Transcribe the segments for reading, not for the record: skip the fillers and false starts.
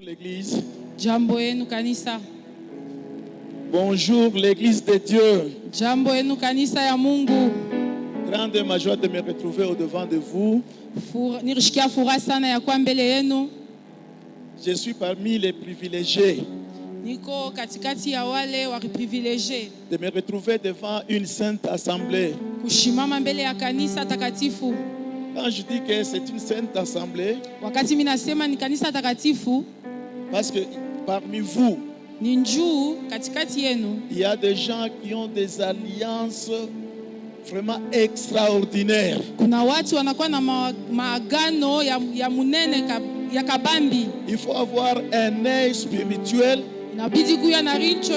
L'église. Jambo yenu kanisa. Bonjour l'église de Dieu. Jambo yenu kanisa ya Mungu. Grande est ma joie de me retrouver au devant de vous. Nirishikia furaha sana ya kwa mbele yenu. Je suis parmi les privilégiés Niko katikati ya wale wa privilégiés. de me retrouver devant une sainte assemblée. Kushimama mbele ya kanisa takatifu. Quand je dis que c'est une sainte assemblée, Wakati mimi nasema ni kanisa takatifu, parce que parmi vous, ni njuu katikati yenu. il y a des gens qui ont des alliances vraiment extraordinaires. Kuna watu wanakuwa na maagano ya munene ya kabambi. Il faut avoir un œil spirituel Inabidi kuya na richo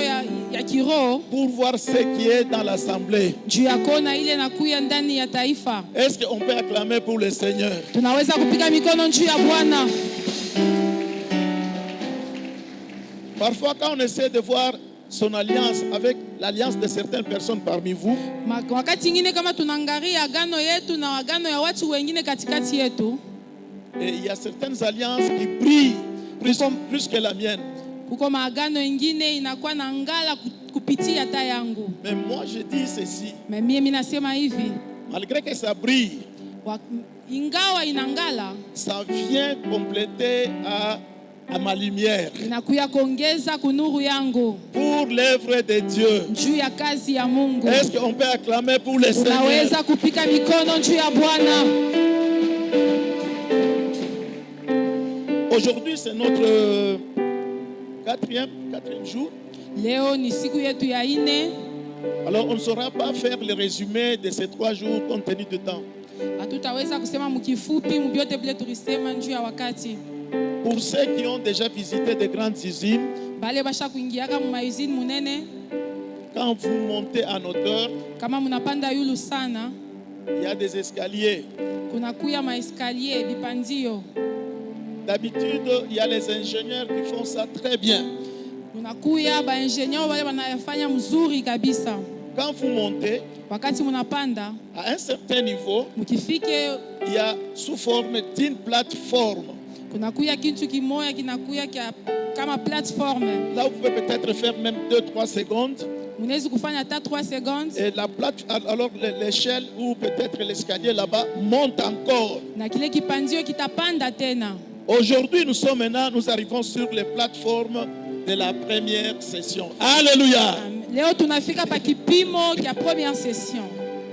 ya kiroho pour voir ce qui est dans l'assemblée. juu ya kona ile nakuya ndani ya taifa. Est-ce qu'on peut acclamer pour le Seigneur? Tunaweza kupiga mikono juu ya Bwana. Parfois, quand on essaie de voir son alliance avec l'alliance de certaines personnes parmi vous, Wakati ingine kama tunaangalia agano yetu na agano ya watu wengine katikati yetu, et il y a certaines alliances qui brillent plus que la mienne. kuko maagano ingine inakuwa na ngala kupitia hata yangu. Mais moi, je dis ceci. Mimi nasema hivi, Malgré que ça brille, ingawa inangala, ça vient compléter à ma lumière inakuya kuongeza kunuru yangu pour l'œuvre de Dieu. juu ya kazi ya Mungu. Est-ce qu'on peut acclamer pour le Seigneur? Tunaweza kupika mikono juu ya Bwana. Aujourd'hui, c'est notre quatrième jour. Leo ni siku yetu ya ine. Alors, on ne saura pas faire le résumé de ces 3 jours compte tenu du temps. Hatutaweza kusema mkifupi mbiote vile tulisema njuu ya wakati. Pour ceux qui ont déjà visité de grandes usines, Bale basha kuingiaka mu maizini munene, quand vous montez en hauteur, kama munapanda yulu sana, il y a des escaliers. kuna kuya maeskalier bipandio. D'habitude, il y a les ingénieurs qui font ça très bien. Munakuya ba ingenieur wale wanafanya mzuri kabisa. Quand vous montez, Wakati munapanda, à un certain niveau, mukifike il y a sous forme d'une plateforme. kuna kuya kitu kimoya kinakuya kama plateforme. Là, vous pouvez peut-être faire même 2-3 secondes. Munaweza kufanya hata 3 secondes. Et alors l'échelle ou peut-être l'escalier là-bas monte encore. Na kile kipandio kitapanda tena. Aujourd'hui, nous arrivons sur les plateformes de la première session. Alléluia. Leo tunafika pa kipimo kia première session.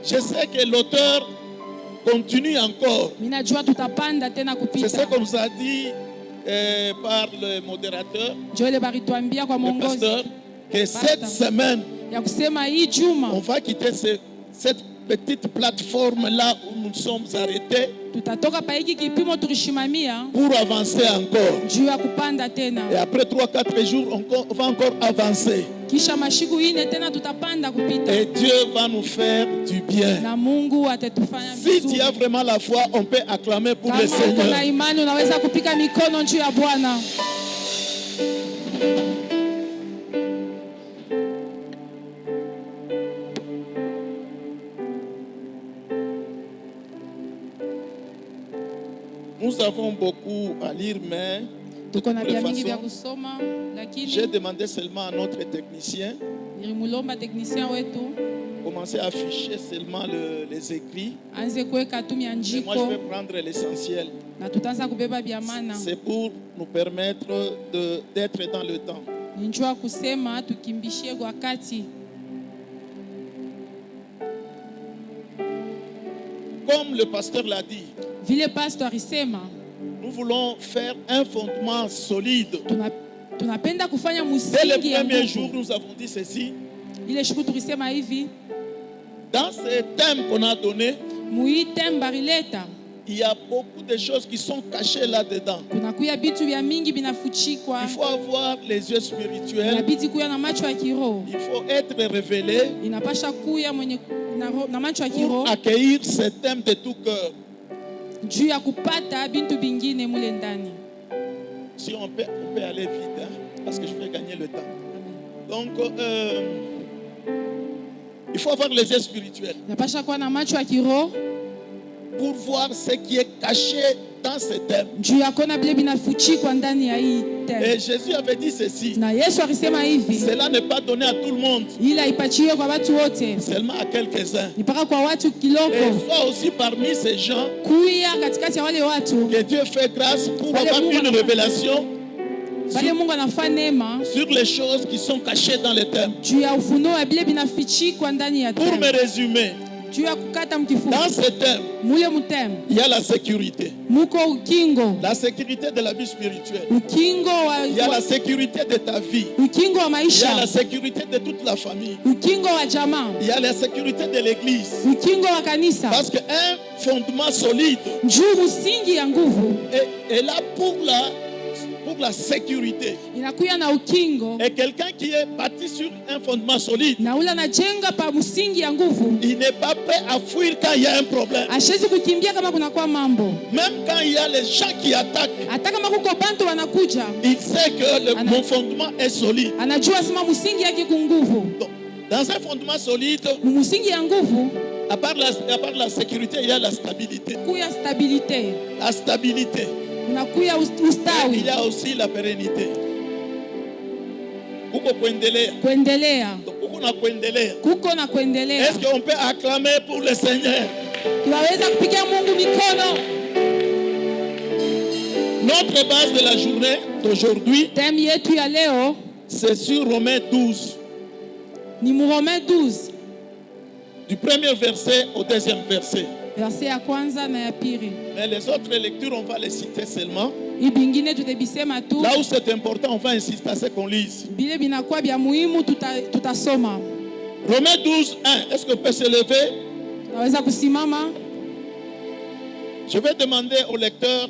Je sais que l'auteur continue encore. Minajua tutapanda tena C'est ce kupita. qu'on nous a dit par le modérateur, Joel barituambia kwa le mwongozi pasteur, que cette semaine, ya kusema hii juma on va quitter cette petite plateforme-là où nous sommes arrêtés tutatoka pa hiki kipimo tulishimamia pour avancer encore. juu ya kupanda Et tena. après 3-4 jours, on va encore avancer. Kisha mashiku ine tena tutapanda kupita. Et Dieu va nous faire du bien. Na Mungu atatufanya Si tu vizuri. as vraiment la foi, on peut acclamer pour le Kama uko na Seigneur. imani unaweza kupika mikono juu ya Bwana. Nous avons beaucoup à lire, mais Tuko na de toute vya mingi vya façon, kusoma, j'ai lakini demandé seulement à notre technicien nilimulomba technicien wetu de commencer à afficher seulement les écrits. anze kuweka tu Et moi, je mianjiko vais prendre l'essentiel. na tutaanza kubeba vya maana. C'est pour nous permettre d'être dans le temps. Ninjua kusema tukimbishie kwa wakati. Comme le pasteur l'a dit, Vile pastor alisema nous voulons faire un fondement solide. tunapenda kufanya Dès musingi le ya premier nguvu. jour, nous avons dit ceci. Ile siku tulisema hivi, Dans ces thèmes qu'on a donnés, muite mbarileta il y a beaucoup de choses qui sont cachées là-dedans. kuna kuya bitu vya mingi binafuchikwa. Il faut avoir les yeux spirituels. Inabidi kuya na macho ya kiroho. Il faut être révélé Inapasha kuya mwenye na macho ya pour kiroho accueillir ces thèmes de tout cœur. juu ya kupata bintu bingine mule ndani. Si on peut aller vite, hein, parce que je vais gagner le temps. Donc, il faut avoir les yeux spirituels Inapasha kuwa na macho ya kiroho pour voir ce qui est caché dans ces thèmes. juu ya kuona vile binafuchikwa ndani ya hii thème. Et Jésus avait dit ceci. Na Yesu alisema hivi, Cela n'est pas donné à tout le monde, ila ipachiwe kwa watu wote, seulement à quelques-uns. mpaka kwa watu Et kiloko. soit aussi parmi ces gens Kuya katikati ya wale watu que Dieu fait grâce pour Wale avoir Mungu une anafanya- révélation wale Mungu anafanya neema sur les choses qui sont cachées dans les thèmes. juu ya ufunuo ya bile binafichikwa ndani ya Pour me thème. résumer, Juu ya kukata mkifupi, dans ce thème, mule muteme il y a la sécurité. muko ukingo, La sécurité de la vie spirituelle. ukingo Il y a wa la sécurité de ta vie. ukingo wa Il y a maisha, la sécurité de toute la famille. ukingo wa jamaa, Il y a la sécurité de l'église. ukingo wa kanisa. Parce qu'un fondement solide Juu musingi ya nguvu est là pour la sécurité. inakuya na ukingo, Et quelqu'un qui est bâti sur un fondement solide, na ule anajenga pa musingi ya nguvu, il n'est pas prêt à fuir quand il y a un problème. ashezi kukimbia kama kunakuwa mambo. Même quand il y a les gens qui attaquent, Hata kama kuko bantu wanakuja, il sait que mon fondement est solide. anajua sema musingi yake kunguvu. Donc, dans un fondement solide, Musingi ya nguvu à part la sécurité, il y a la stabilité. kuya stabilite, La stabilité. unakuya Il ustawi, y a aussi la pérennité. Kuko kuendelea. kuendelea, Donc, kuko na kuendelea. kuko na kuendelea. Est-ce qu'on peut acclamer pour le Seigneur? Tunaweza kupigia Mungu mikono. Notre base de la journée d'aujourd'hui, Theme yetu ya leo c'est sur Romains 12, ni Romains 12 du premier verset au deuxième verset. verse ya kwanza na ya pili. Mais les autres lectures, on va les citer seulement. Hii bingine tutebisema tu, Là où c'est important, on va insister à ce qu'on lise. bile binakuwa bya muhimu, tutasoma. Romains 12, 1. Est-ce qu'on peut se lever? Tunaweza kusimama. Je vais demander au lecteur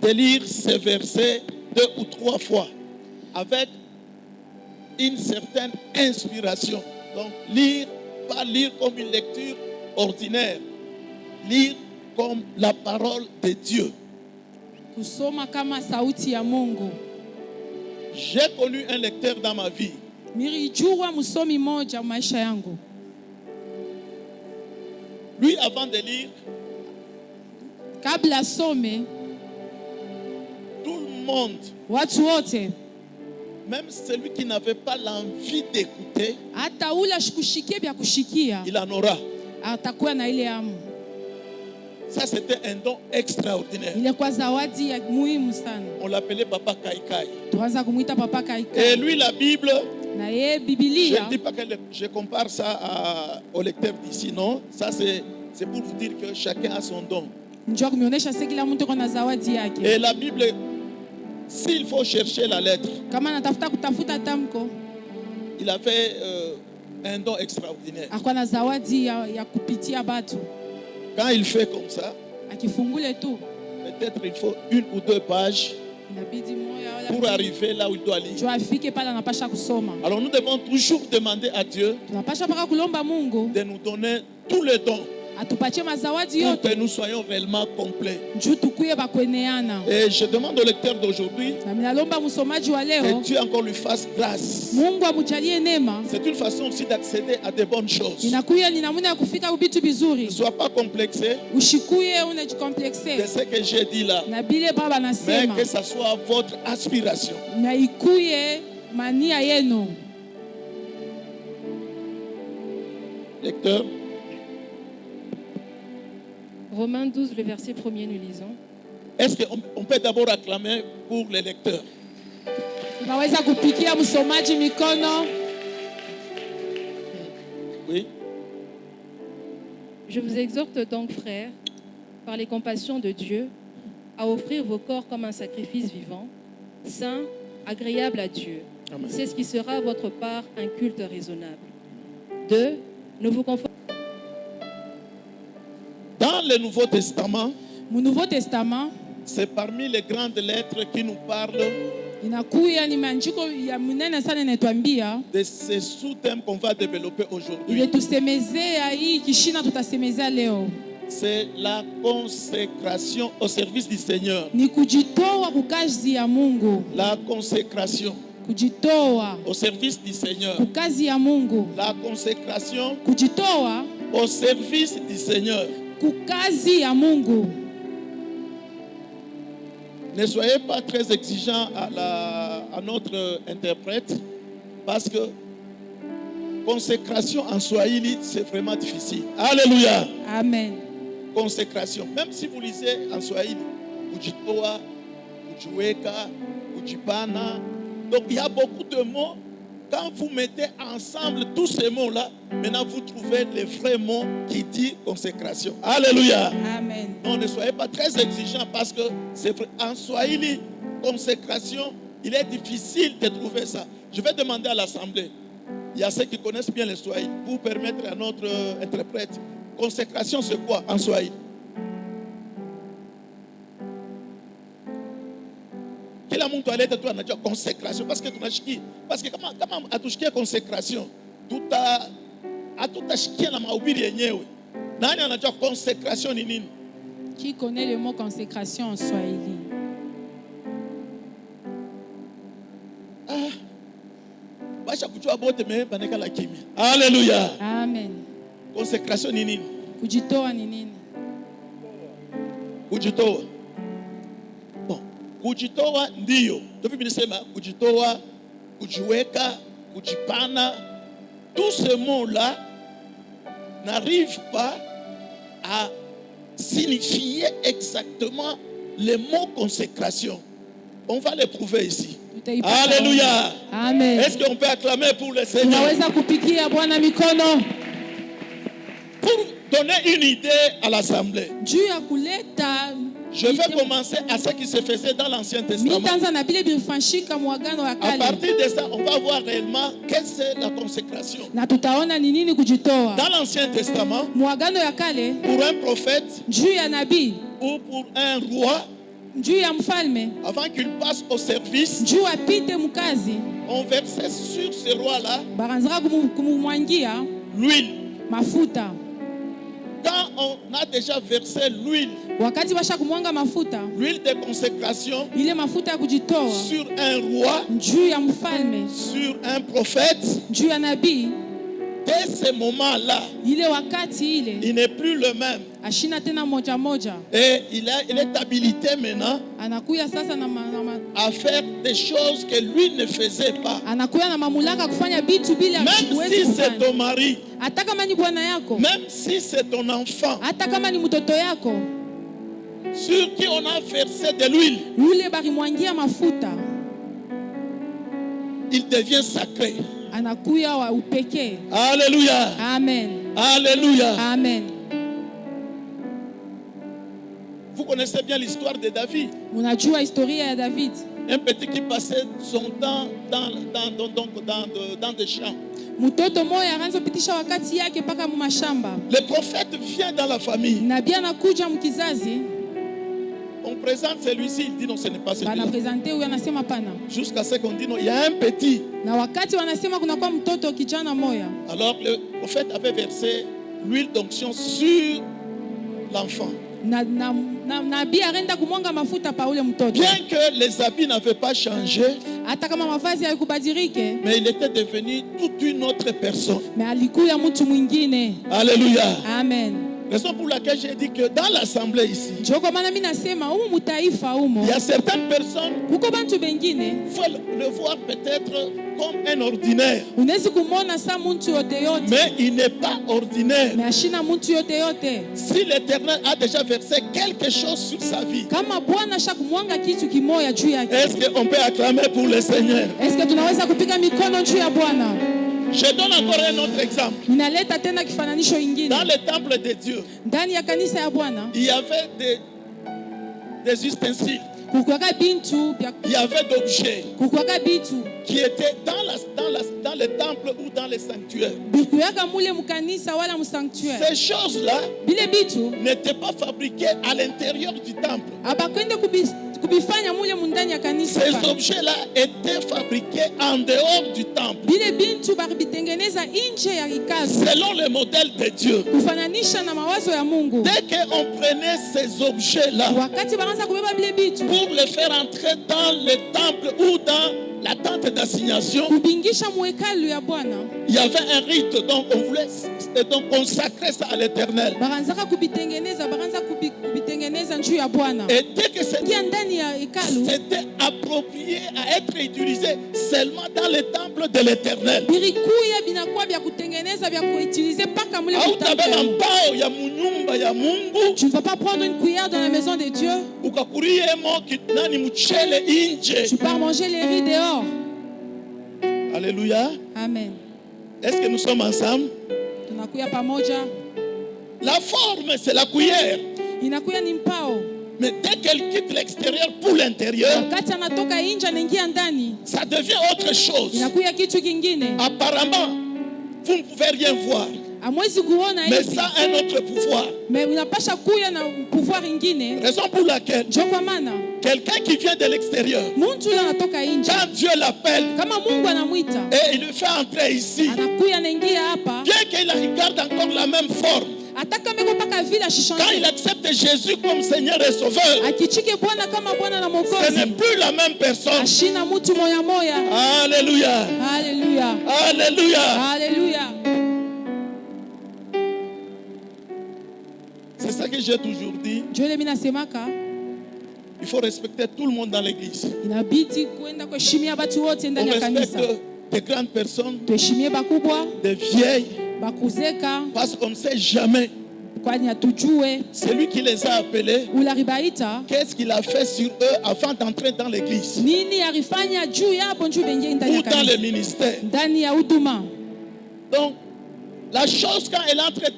de lire ces versets 2 ou 3 fois avec une certaine inspiration. Donc, lire, pas lire comme une lecture ordinaire, lire comme la parole de Dieu. Kusoma kama sauti ya Mungu. J'ai connu un lecteur dans ma vie. Nilijua msomi moja maisha yangu. Lui, avant de lire, Kabla some, tout le monde, watu wote, même celui qui n'avait pas l'envie d'écouter, hata ule ashikushikie bya kushikia, il en aura. atakuwa na ile hamu. Ça, c'était un don extraordinaire. Ile kwa zawadi ya muhimu sana. On l'appelait Papa Kaikai. Tuanza kumuita Papa Et Kaikai. lui, la Bible, Na ye je Biblia, ne dis pas que je compare ça au lecteur d'ici, non. Ça, c'est pour vous dire que chacun a son don. njoo kumionyesha sasa kila mtu kuna zawadi yake. Et la Bible, s'il faut chercher la lettre, Kama natafuta kutafuta tamko, il avait un don extraordinaire. akuwa na zawadi ya kupitia batu. Quand il fait comme ça, Akifungule tu, peut-être il faut 1 ou 2 pages inabidi moya wala pour arriver là où il doit lire. njoo afike pale anapasha kusoma. Alors nous devons toujours demander à Dieu Tunapasha paka kulomba Mungu de nous donner tous les dons atupatie mazawadi pour que yote nous soyons réellement complets. njoo tukuye bakweneana. Et je demande au lecteur d'aujourd'hui Na minalomba msomaji wa que leo Dieu encore lui fasse grâce. Mungu amujalie neema. C'est une façon aussi d'accéder à de bonnes choses. Inakuya ni namna ya kufika vitu Ne vizuri. sois pas complexé Ushikuye de unajikomplekse ce que j'ai dit là, na bile baba mais nasema, que ça soit votre aspiration. na ikuye mania yenu. Lecteur, Romains 12, le verset 1er, nous lisons. est-ce qu'on peut d'abord acclamer pour les lecteurs? Tunaweza kupikia msomaji mikono. Oui. Je vous exhorte donc, frères, par les compassions de Dieu, à offrir vos corps comme un sacrifice vivant, saint, agréable à Dieu. Amen. C'est ce qui sera à votre part un culte raisonnable. 2. Ne vous conformez Dans le Nouveau Testament, Mu Nouveau Testament c'est parmi les grandes lettres qui nous parlent inakuya ni maandiko ya munene sana inatuambia de ces sous-thèmes qu'on va développer aujourd'hui. ile tusemezea hii kishina tutasemezea leo C'est la consécration au service du Seigneur. ni kujitoa kukazi ya Mungu, La consécration kujitoa au service du Seigneur. kukazi ya Mungu, La consécration kujitoa au service du Seigneur. kukazi ya Mungu. Ne soyez pas très exigeants à notre interprète, parce que consécration en Swahili, c'est vraiment difficile. Alléluia. Amen. Consécration. Même si vous lisez en Swahili, Ujitoa, Ujiweka, Ujipana. Donc il y a beaucoup de mots. Quand vous mettez ensemble tous ces mots-là, maintenant vous trouvez les vrais mots qui disent consécration. Alléluia. Amen. Non, ne soyez pas très exigeants, parce que c'est vrai. En Swahili, consécration, il est difficile de trouver ça. Je vais demander à l'assemblée. Il y a ceux qui connaissent bien le Swahili pour permettre à notre interprète. Consécration, c'est quoi en Swahili? Kila mtu alete tu anajua consécration, parce que tunashikia, parce que kama atushikia consécration, hatutashikia na mahubiri yenyewe. Nani anajua consécration ni nini? Qui connaît le mot consécration en Swahili? Basha kujua bote me baneka la kimya. Alléluia. Amen. Consécration ni nini? Kujitoa ni nini? Kujitoa. Bon, kujitoa ndio. Ndio Biblia inasema kujitoa, kujiweka, kujipana. Tous ces mots-là n'arrivent pas à signifier exactement le mot consécration. On va le prouver ici. Alléluia. Amen. Est-ce qu'on peut acclamer pour le Seigneur? Tunaweza kupigia Bwana mikono. Pour donner une idée à l'assemblée, Juu ya kuleta je vais commencer à ce qui se faisait dans l'Ancien Testament. mitanza na bile bilifanyika mwagano wa À kale. partir de ça, on va voir réellement qu'est-ce que c'est la consécration. Na tutaona ni nini kujitoa. Dans l'Ancien Testament, Mwagano ya kale, pour un prophète juu ya nabii, ou pour un roi, juu ya mfalme, avant qu'il passe au service, juu apite mkazi, on versait sur ce roi-là baranzaka kumumwangia l'huile. mafuta. Quand on a déjà versé l'huile, Wakati basha kumwanga mafuta, l'huile de consécration ile mafuta ya kujitoa sur un roi, juu ya mfalme, sur un prophète, juu ya nabii, dès ce moment-là, ile wakati ile il n'est plus le même. ashina tena moja moja, Et il est habilité maintenant anakuya sasa à faire des choses que lui ne faisait pas. anakuya na mamulaka kufanya bitu bila Même kuweza si c'est kufanya. ton mari, Hata kama ni bwana yako, même si c'est ton enfant, hata kama ni mtoto yako, sur qui on a versé de l'huile, yule barimwangia mafuta il devient sacré. anakuya wa upekee. Alléluia. Amen. Alléluia. Amen. Vous connaissez bien l'histoire de David. Unajua historia ya David, Un petit qui passait son temps dans des champs. mtoto moya anaanza pitisha wakati yake paka mu mashamba. Le prophète vient dans la famille. Nabii anakuja mkizazi, On présente celui-ci, il dit non, ce n'est pas celui-là. banapresente huyu, anasema pana. Jusqu'à ce qu'on dit non, il y a un petit. Na wakati wanasema kunakuwa mtoto kijana moya, Alors le prophète avait versé l'huile d'onction sur l'enfant. nabii arenda kumwanga mafuta pa ule mtoto. Bien que les habits n'avaient pas changé, Hata kama mavazi haikubadirike, mais il était devenu toute une autre personne. me alikuya mtu mwingine. Alléluia. Amen. Raison pour laquelle j'ai dit que dans l'assemblée ici, Ndio kwa maana mimi nasema humu mutaifa humo il y a certaines personnes, kuko bantu bengine il faut le voir peut-être comme un ordinaire. unawezi kumwona sa muntu yote yote, Mais il n'est pas ordinaire. me ashina muntu yote yote. Si l'Éternel a déjà versé quelque chose sur sa vie, Kama Bwana asha kumwanga kitu kimoya juu yake, est-ce qu'on peut acclamer pour le Seigneur? eske tunaweza kupiga mikono juu ya Bwana? Je donne encore un autre exemple. Ninaleta tena kifananisho ingine. Dans le temple de Dieu, Ndani ya kanisa ya Bwana il y avait des ustensiles, kukwaka bintu bya il y avait d'objets kukwaka bitu qui étaient dans le temple ou dans le sanctuaire. bikuyaka mule mukanisa wala musanctuaire. Ces choses-là Bile bitu n'étaient pas fabriquées à l'intérieur du temple. abakwende kubifanya mule mundani ya kanisa. Ces objets-là étaient fabriqués en dehors du temple, Bile bintu baribitengeneza nje ya ikazi selon le modèle de Dieu. kufananisha na mawazo ya Mungu. Dès qu'on prenait ces objets-là Wakati banaanza kubeba bile bitu pour les faire entrer dans le temple ou dans la tente d'assignation, kubingisha muhekalu ya Bwana, il y avait un rite, donc on voulait donc consacrer ça à l'Éternel. baranzaka kubitengeneza, baranza kubitengeneza juu ya Bwana. Et dès que c'était Ingia ndani ya hekalu, approprié à être utilisé seulement dans le temple de l'Éternel. birikuya binakuwa vya kutengeneza vya kuutiliser mpaka mule Hautabeba mtambo. mbao ya munyumba ya Mungu Tu ne vas pas prendre une cuillère dans la maison de Dieu. ukakuriemo nani mchele inje. Tu pars manger les riz dehors. Alléluia. Amen. Est-ce que nous sommes ensemble? Tunakuya pamoja. La forme, c'est la cuillère. Inakuya ni mpao. Mais dès qu'elle quitte l'extérieur pour l'intérieur, Wakati anatoka nje anaingia ndani, ça devient autre chose. inakuya kitu kingine. Apparemment, vous ne pouvez rien voir. Hamwezi kuona Mais hivi. ça a un autre pouvoir. Mais unapasha kuya na pouvoir ingine. Raison pour laquelle Ndio kwa maana quelqu'un qui vient de l'extérieur, mtu yule anatoka nje. quand Dieu l'appelle Kama Mungu anamwita, et il le fait entrer ici, anakuya anaingia hapa. bien qu'il garde encore la même forme, Hata kama iko mpaka vile quand il ashishanje. accepte Jésus comme Seigneur et Sauveur, Akichike Bwana kama Bwana na ce n'est Mwokozi. plus la même personne. Ashina mtu moya moya. Alléluia. Haleluya. Alléluia. Haleluya. C'est ça que j'ai toujours dit. Ndio ile mimi nasemaka, Il faut respecter tout le monde dans l'église. inabidi kuenda kuheshimia watu wote On ndani ya kanisa. respecte des grandes personnes, Tuheshimie bakubwa, des vieilles, bakuzeka, parce qu'on ne sait jamais kwani hatujue celui qui les a appelés, ularibaita qu'est-ce qu'il a fait sur eux avant d'entrer dans l'église nini alifanya juu yapo njoo bengie ndani ou ya dans le kanisa, ministère. ndani ya huduma. Donc, la chose quand elle entre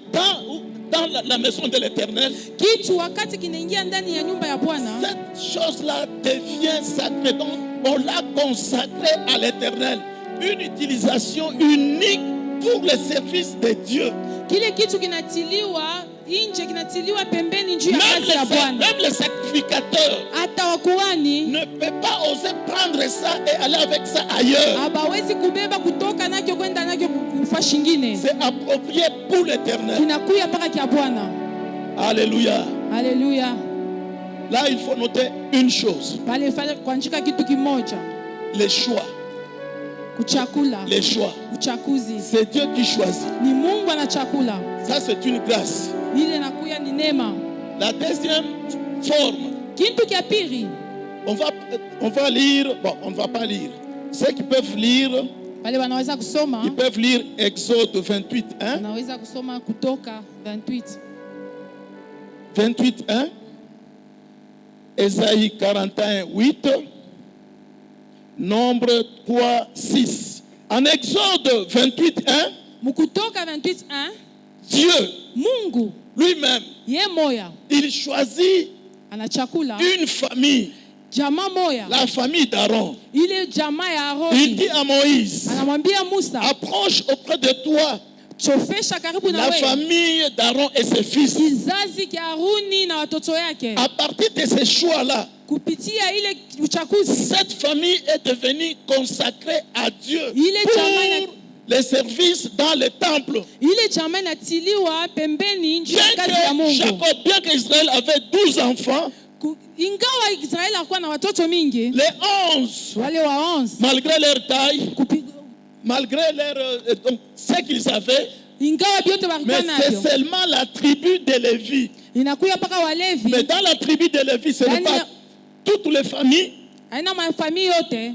dans la maison de l'Éternel, Kitu wakati kinaingia ndani ya nyumba ya Bwana, cette chose-là devient sacrée. Donc, on l'a consacrée à l'Éternel. Une utilisation unique pour le service de Dieu. kile kitu kinatiliwa nje, kinatiliwa pembeni juu ya Même kazi ya Bwana. même le sacrificateur Hata wakuhani ne peut pas oser prendre ça et aller avec ça ailleurs. hawawezi kubeba kutoka nakyo kwenda nakyo kufa shingine. C'est approprié pour l'Éternel. Kinakuya mpaka kia Bwana. Alléluia. Haleluya. Là, il faut noter une chose. Pale fanya kuandika kitu kimoja, Les choix. kuchakula, Les choix. uchakuzi. C'est Dieu qui choisit. Ni Mungu anachakula. Ça, c'est une grâce. Ile nakuya ni neema. La deuxième forme, Kitu kia pili, on va lire, bon, on ne va pas lire. Ceux qui peuvent lire, wale wanaweza kusoma, ils peuvent lire Exode 28, 1. wanaweza kusoma Kutoka 28, 28, 1. Ésaïe 41, 8. Nombre 3, 6. En Exode 28, 1, Mukutoka 28, 1, Dieu Mungu lui-même, ye moya il choisit anachakula une famille, jamaa moya, la famille d'Aaron. ile jamaa ya Il Aroni. dit à Moïse, Anamwambia Musa, approche auprès de toi chofesha karibu na la wewe famille d'Aaron et ses fils. kizazi kia Haruni na watoto yake. À partir de ces choix-là, Kupitia ile uchakuzi, cette famille est devenue consacrée à Dieu ile jamaa pour les services dans le temple. ile jamaa inatiliwa pembeni nje ya kazi ya Bien Mungu. que Jacob, bien qu'Israël avait 12 enfants, Ingawa Israeli alikuwa na watoto mingi, les 11, wale wa 11 malgré leur taille, malgré donc, ce qu'ils avaient, ingawa vyote mais walikuwa c'est navyo, seulement la tribu de Lévi. inakuya mpaka Walevi. Mais dans la tribu de Lévi, ce n'est Dans pas la- toutes les familles. Haina mafamii yote.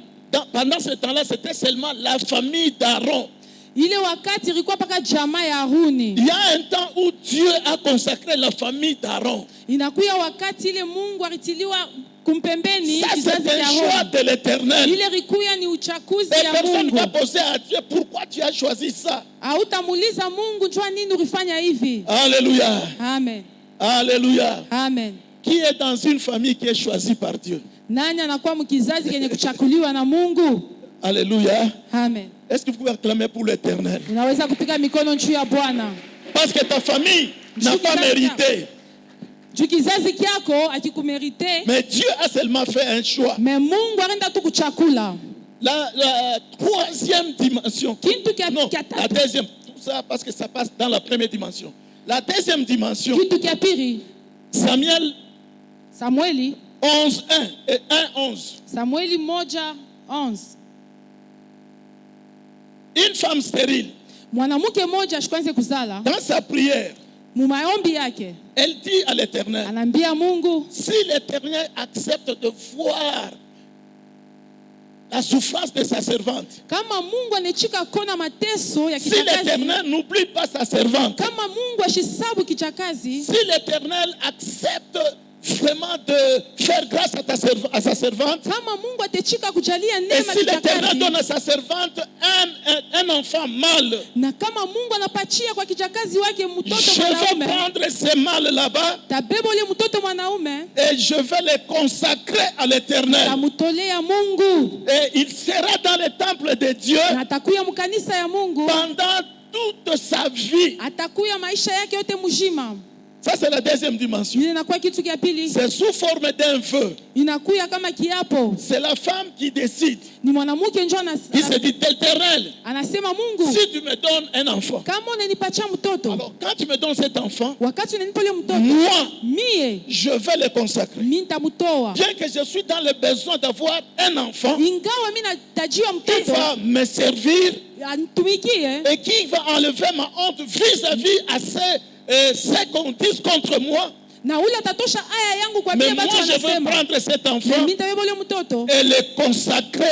Pendant ce temps-là, c'était seulement la famille d'Aaron. Ile wakati ilikuwa mpaka jamaa ya Haruni. Il y a un temps où Dieu a consacré la famille d'Aaron. Inakuya wakati ile Mungu alitiliwa kumpembeni Ça, kizazi c'est cha un choix Haruni. de l'Éternel. Ile rikuya ni uchakuzi Et ya personne ne Mungu. va poser à Dieu pourquoi tu as choisi ça. Hautamuuliza Mungu njoo nini ulifanya hivi. Alléluia. Amen. Alléluia. Amen. Qui est dans une famille qui est choisie par Dieu? Nani anakuwa mkizazi kenye kuchakuliwa na Mungu? Alléluia. Amen. Est-ce que vous pouvez acclamer pour l'Éternel? Unaweza kupiga mikono juu ya Bwana. Parce que ta famille n'a pas mérité. Juu kizazi kyako akikumerite, Mais Dieu a seulement fait un choix. me Mungu arenda tu kuchakula. La troisième dimension. Kitu kia Non, kia la tatu. deuxième. Tout ça parce que ça passe dans la première dimension. La deuxième dimension, Kitu kia pili, Samuel Samueli 11, 1 et 1, 11. Samueli 1:11. Une femme stérile, Mwanamke mmoja ashikwanze kuzala, dans sa prière, mu maombi yake elle dit à l'Éternel, anaambia Mungu, si l'Éternel accepte de voir la souffrance de sa servante, kama Mungu anechika kona mateso ya si kichakazi, l'Éternel n'oublie pas sa servante, kama Mungu ashisabu kichakazi, si l'Éternel accepte vraiment de faire grâce à sa servante, kama Mungu atechika kujalia et neema si l'Éternel kichakazi, donne à sa servante un enfant mâle, na kama Mungu anapachia kwa kichakazi wake mtoto je vais mwanaume, prendre ce mâle là-bas tabeba ule mtoto mwanaume et je vais le consacrer à l'Éternel. tamutolea Mungu, Et il sera dans le temple de Dieu na atakuya mkanisa ya Mungu, pendant toute sa vie. atakuya maisha yake yote mzima. Ça, c'est la deuxième dimension. Ile inakuwa kitu kia pili, C'est sous forme d'un vœu. inakuya kama kiapo. C'est la femme qui décide. Ni mwanamke njoo Il se dit, Éternel, anasema Mungu, si tu me donnes un enfant, kama unanipatia mtoto, alors quand tu me donnes cet enfant, wakati unanipa ule mtoto, moi, mie je vais le consacrer. mimi nitamutoa, Bien que je suis dans le besoin d'avoir un enfant ingawa mimi natajiwa qui mtoto va me servir anitumikie et qui va enlever ma honte vis-à-vis à ceux qu'on dit contre moi. na ule atatosha aya yangu kwa Mais vile moi, watu je vais wanasema, prendre cet na enfant mimi nitabeba ule mtoto et le consacrer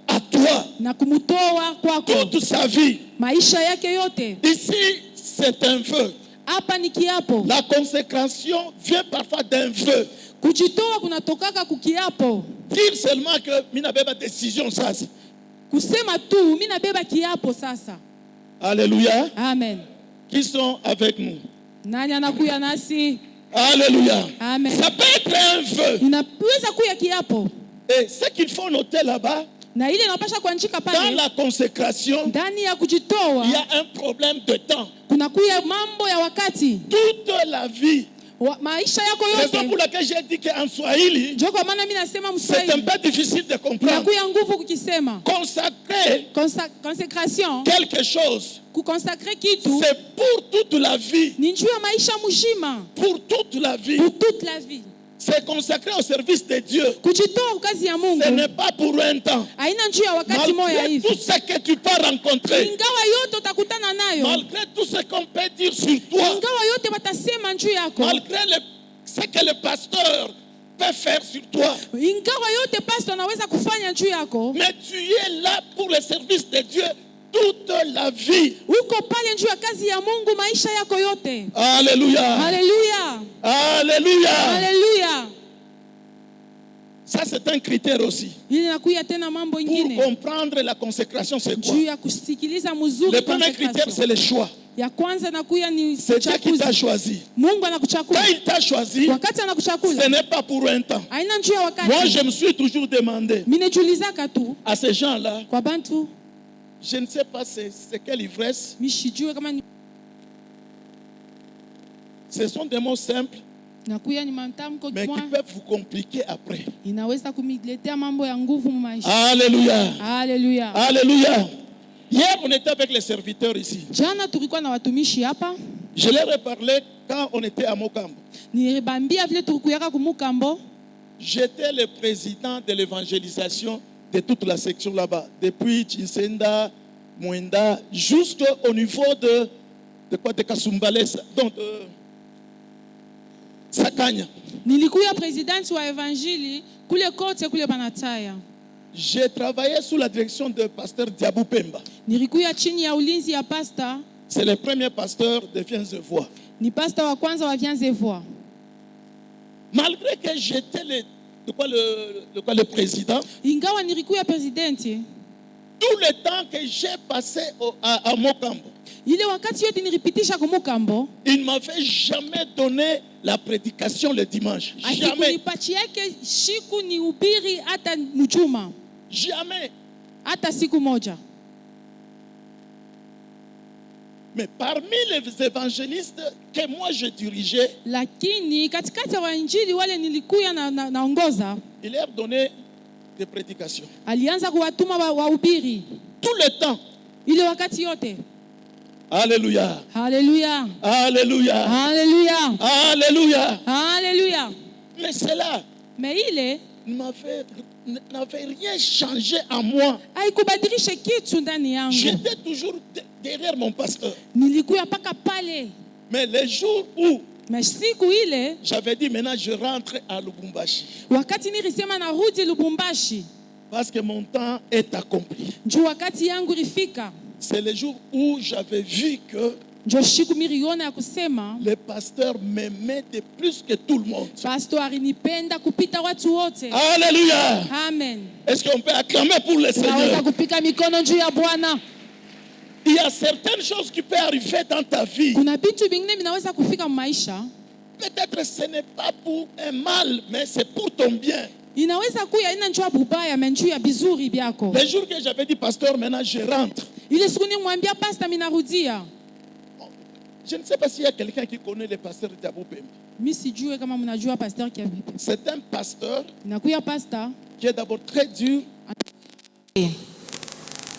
à toi na kumutoa kwako toute sa vie. maisha yake yote. Ici, c'est un vœu. Hapa ni kiapo. La consécration vient parfois d'un vœu. Kujitoa kunatokaka kukiapo, Dire seulement que minabeba décision ça. kusema tu mimi nabeba kiapo sasa. Alléluia. Amen. Qui sont avec nous? Nani anakuya nasi? Alléluia. Amen. Ça peut être un vœu. Inaweza kuya kiapo, Et ce qu'il faut noter là-bas, na ile inapasha kuandika dans pale la consécration, ndani ya kujitoa. il y a un problème de temps. Kuna kuya mambo ya wakati, Toute la vie. maisha yako Raison yote. pour laquelle j'ai dit qu'en Swahili, Ndio kwa maana mimi nasema c'est un Mswahili peu difficile de comprendre. inakuya nguvu kukisema. Consacrer Consécration, quelque chose, kukonsakre kitu c'est pour toute la vie. ni juu ya maisha mzima, Pour toute la vie. pour toute la vie. C'est consacré au service de Dieu. Kujitoa kwa kazi ya Mungu Ce n'est pas pour un temps. haina juu ya wakati moja Malgré hivi, tout ce que tu peux rencontrer, ingawa yote utakutana nayo, malgré tout ce qu'on peut dire sur toi, ingawa yote watasema juu yako, malgré ce que le pasteur peut faire sur toi, ingawa yote pastor anaweza kufanya juu yako, mais tu es là pour le service de Dieu toute la vie. uko pale juu ya kazi ya Mungu maisha yako yote. Alléluia. Haleluya, Alléluia. haleluya. Ça, c'est un critère aussi. Ili nakuya tena mambo Pour ingine comprendre la consécration, c'est quoi? juu ya kusikiliza mzuri. Le premier critère, c'est le choix. Ya kwanza nakuya ni C'est Dieu qui t'a uchaguzi. choisi. Mungu Quand anakuchakula, il t'a choisi, wakati ce anakuchakula n'est pas pour un temps. haina juu ya Moi, wakati. je me suis toujours demandé Mimi najiulizaka tu à ces gens-là, kwa bantu, je ne sais pas c'est quelle ivresse, mishijue kama ni ce sont des mots simples, nakuya ni matamko mais qui mwa peuvent vous compliquer après. inaweza kumiletea mambo ya nguvu mu maisha. Alléluia. Haleluya. Alléluia. Hier, on était avec les serviteurs ici. Jana tulikuwa na watumishi hapa, Je leur ai parlé quand on était à Mokambo. nilibambia vile tulikuyaka kumukambo. J'étais le président de l'évangélisation de toute la section là-bas, depuis Chinsenda, Mwenda, jusqu'au niveau de quoi, de Kasumbales, donc Sakanya. Nilikuya presidenti wa evanjili kule kote kule banataya. J'ai travaillé sous la direction de pasteur Diabou Pemba. Nilikuya chini ya ulinzi ya pasta, C'est le premier pasteur de Vienzevoix. ni pasta wa kwanza wa Vienzevoix. Malgré que j'étais le président, Ingawa nilikuya presidenti, tout le temps que j'ai passé à Mokambo, ile wakati yote nilipitisha kumukambo, il ne m'avait jamais donné la prédication le dimanche. Jamais. asikunipachiake siku ni ubiri hata mjuma, Jamais. hata siku moja. Mais parmi les évangélistes que moi je dirigeais, Lakini katikati ya wainjili wale nilikuya naongoza, il leur donnait des prédications. alianza kuwatuma wahubiri Tout le temps. ile wakati yote. Alléluia. Haleluya, Alléluia. haleluya, Alléluia. haleluya. Mais cela Mais ile n'avait rien changé en moi. haikubadilisha kitu ndani yangu. J'étais toujours derrière mon pasteur. Nilikuya paka pale, Mais les jours où na siku ile j'avais dit maintenant je rentre à Lubumbashi, wakati nilisema narudi Lubumbashi, parce que mon temps est accompli. njoo wakati yangu ilifika, C'est le jour où j'avais vu que njoo siku miliona ya kusema le pasteur m'aimait de plus que tout le monde. pastor alinipenda kupita watu wote. Alléluia. Amen. Est-ce qu'on peut acclamer pour le Naweza Seigneur? kupika mikono juu ya Bwana. Il y a certaines choses qui peuvent arriver dans ta vie. Kuna vitu vingine vinaweza kufika maisha, Peut-être ce n'est pas pour un mal, mais c'est pour ton bien. inaweza kuya ina njoo bubaya menjuu ya bizuri byako. Le jour que j'avais dit, pasteur, maintenant je rentre. Ile siku nimwambia pastor minarudia. Je ne sais pas s'il y a quelqu'un qui connaît le pasteur Diabopembe. Mimi sijue kama mnajua pastor kia vipi. C'est un pasteur Nakuya pastor qui est d'abord très dur.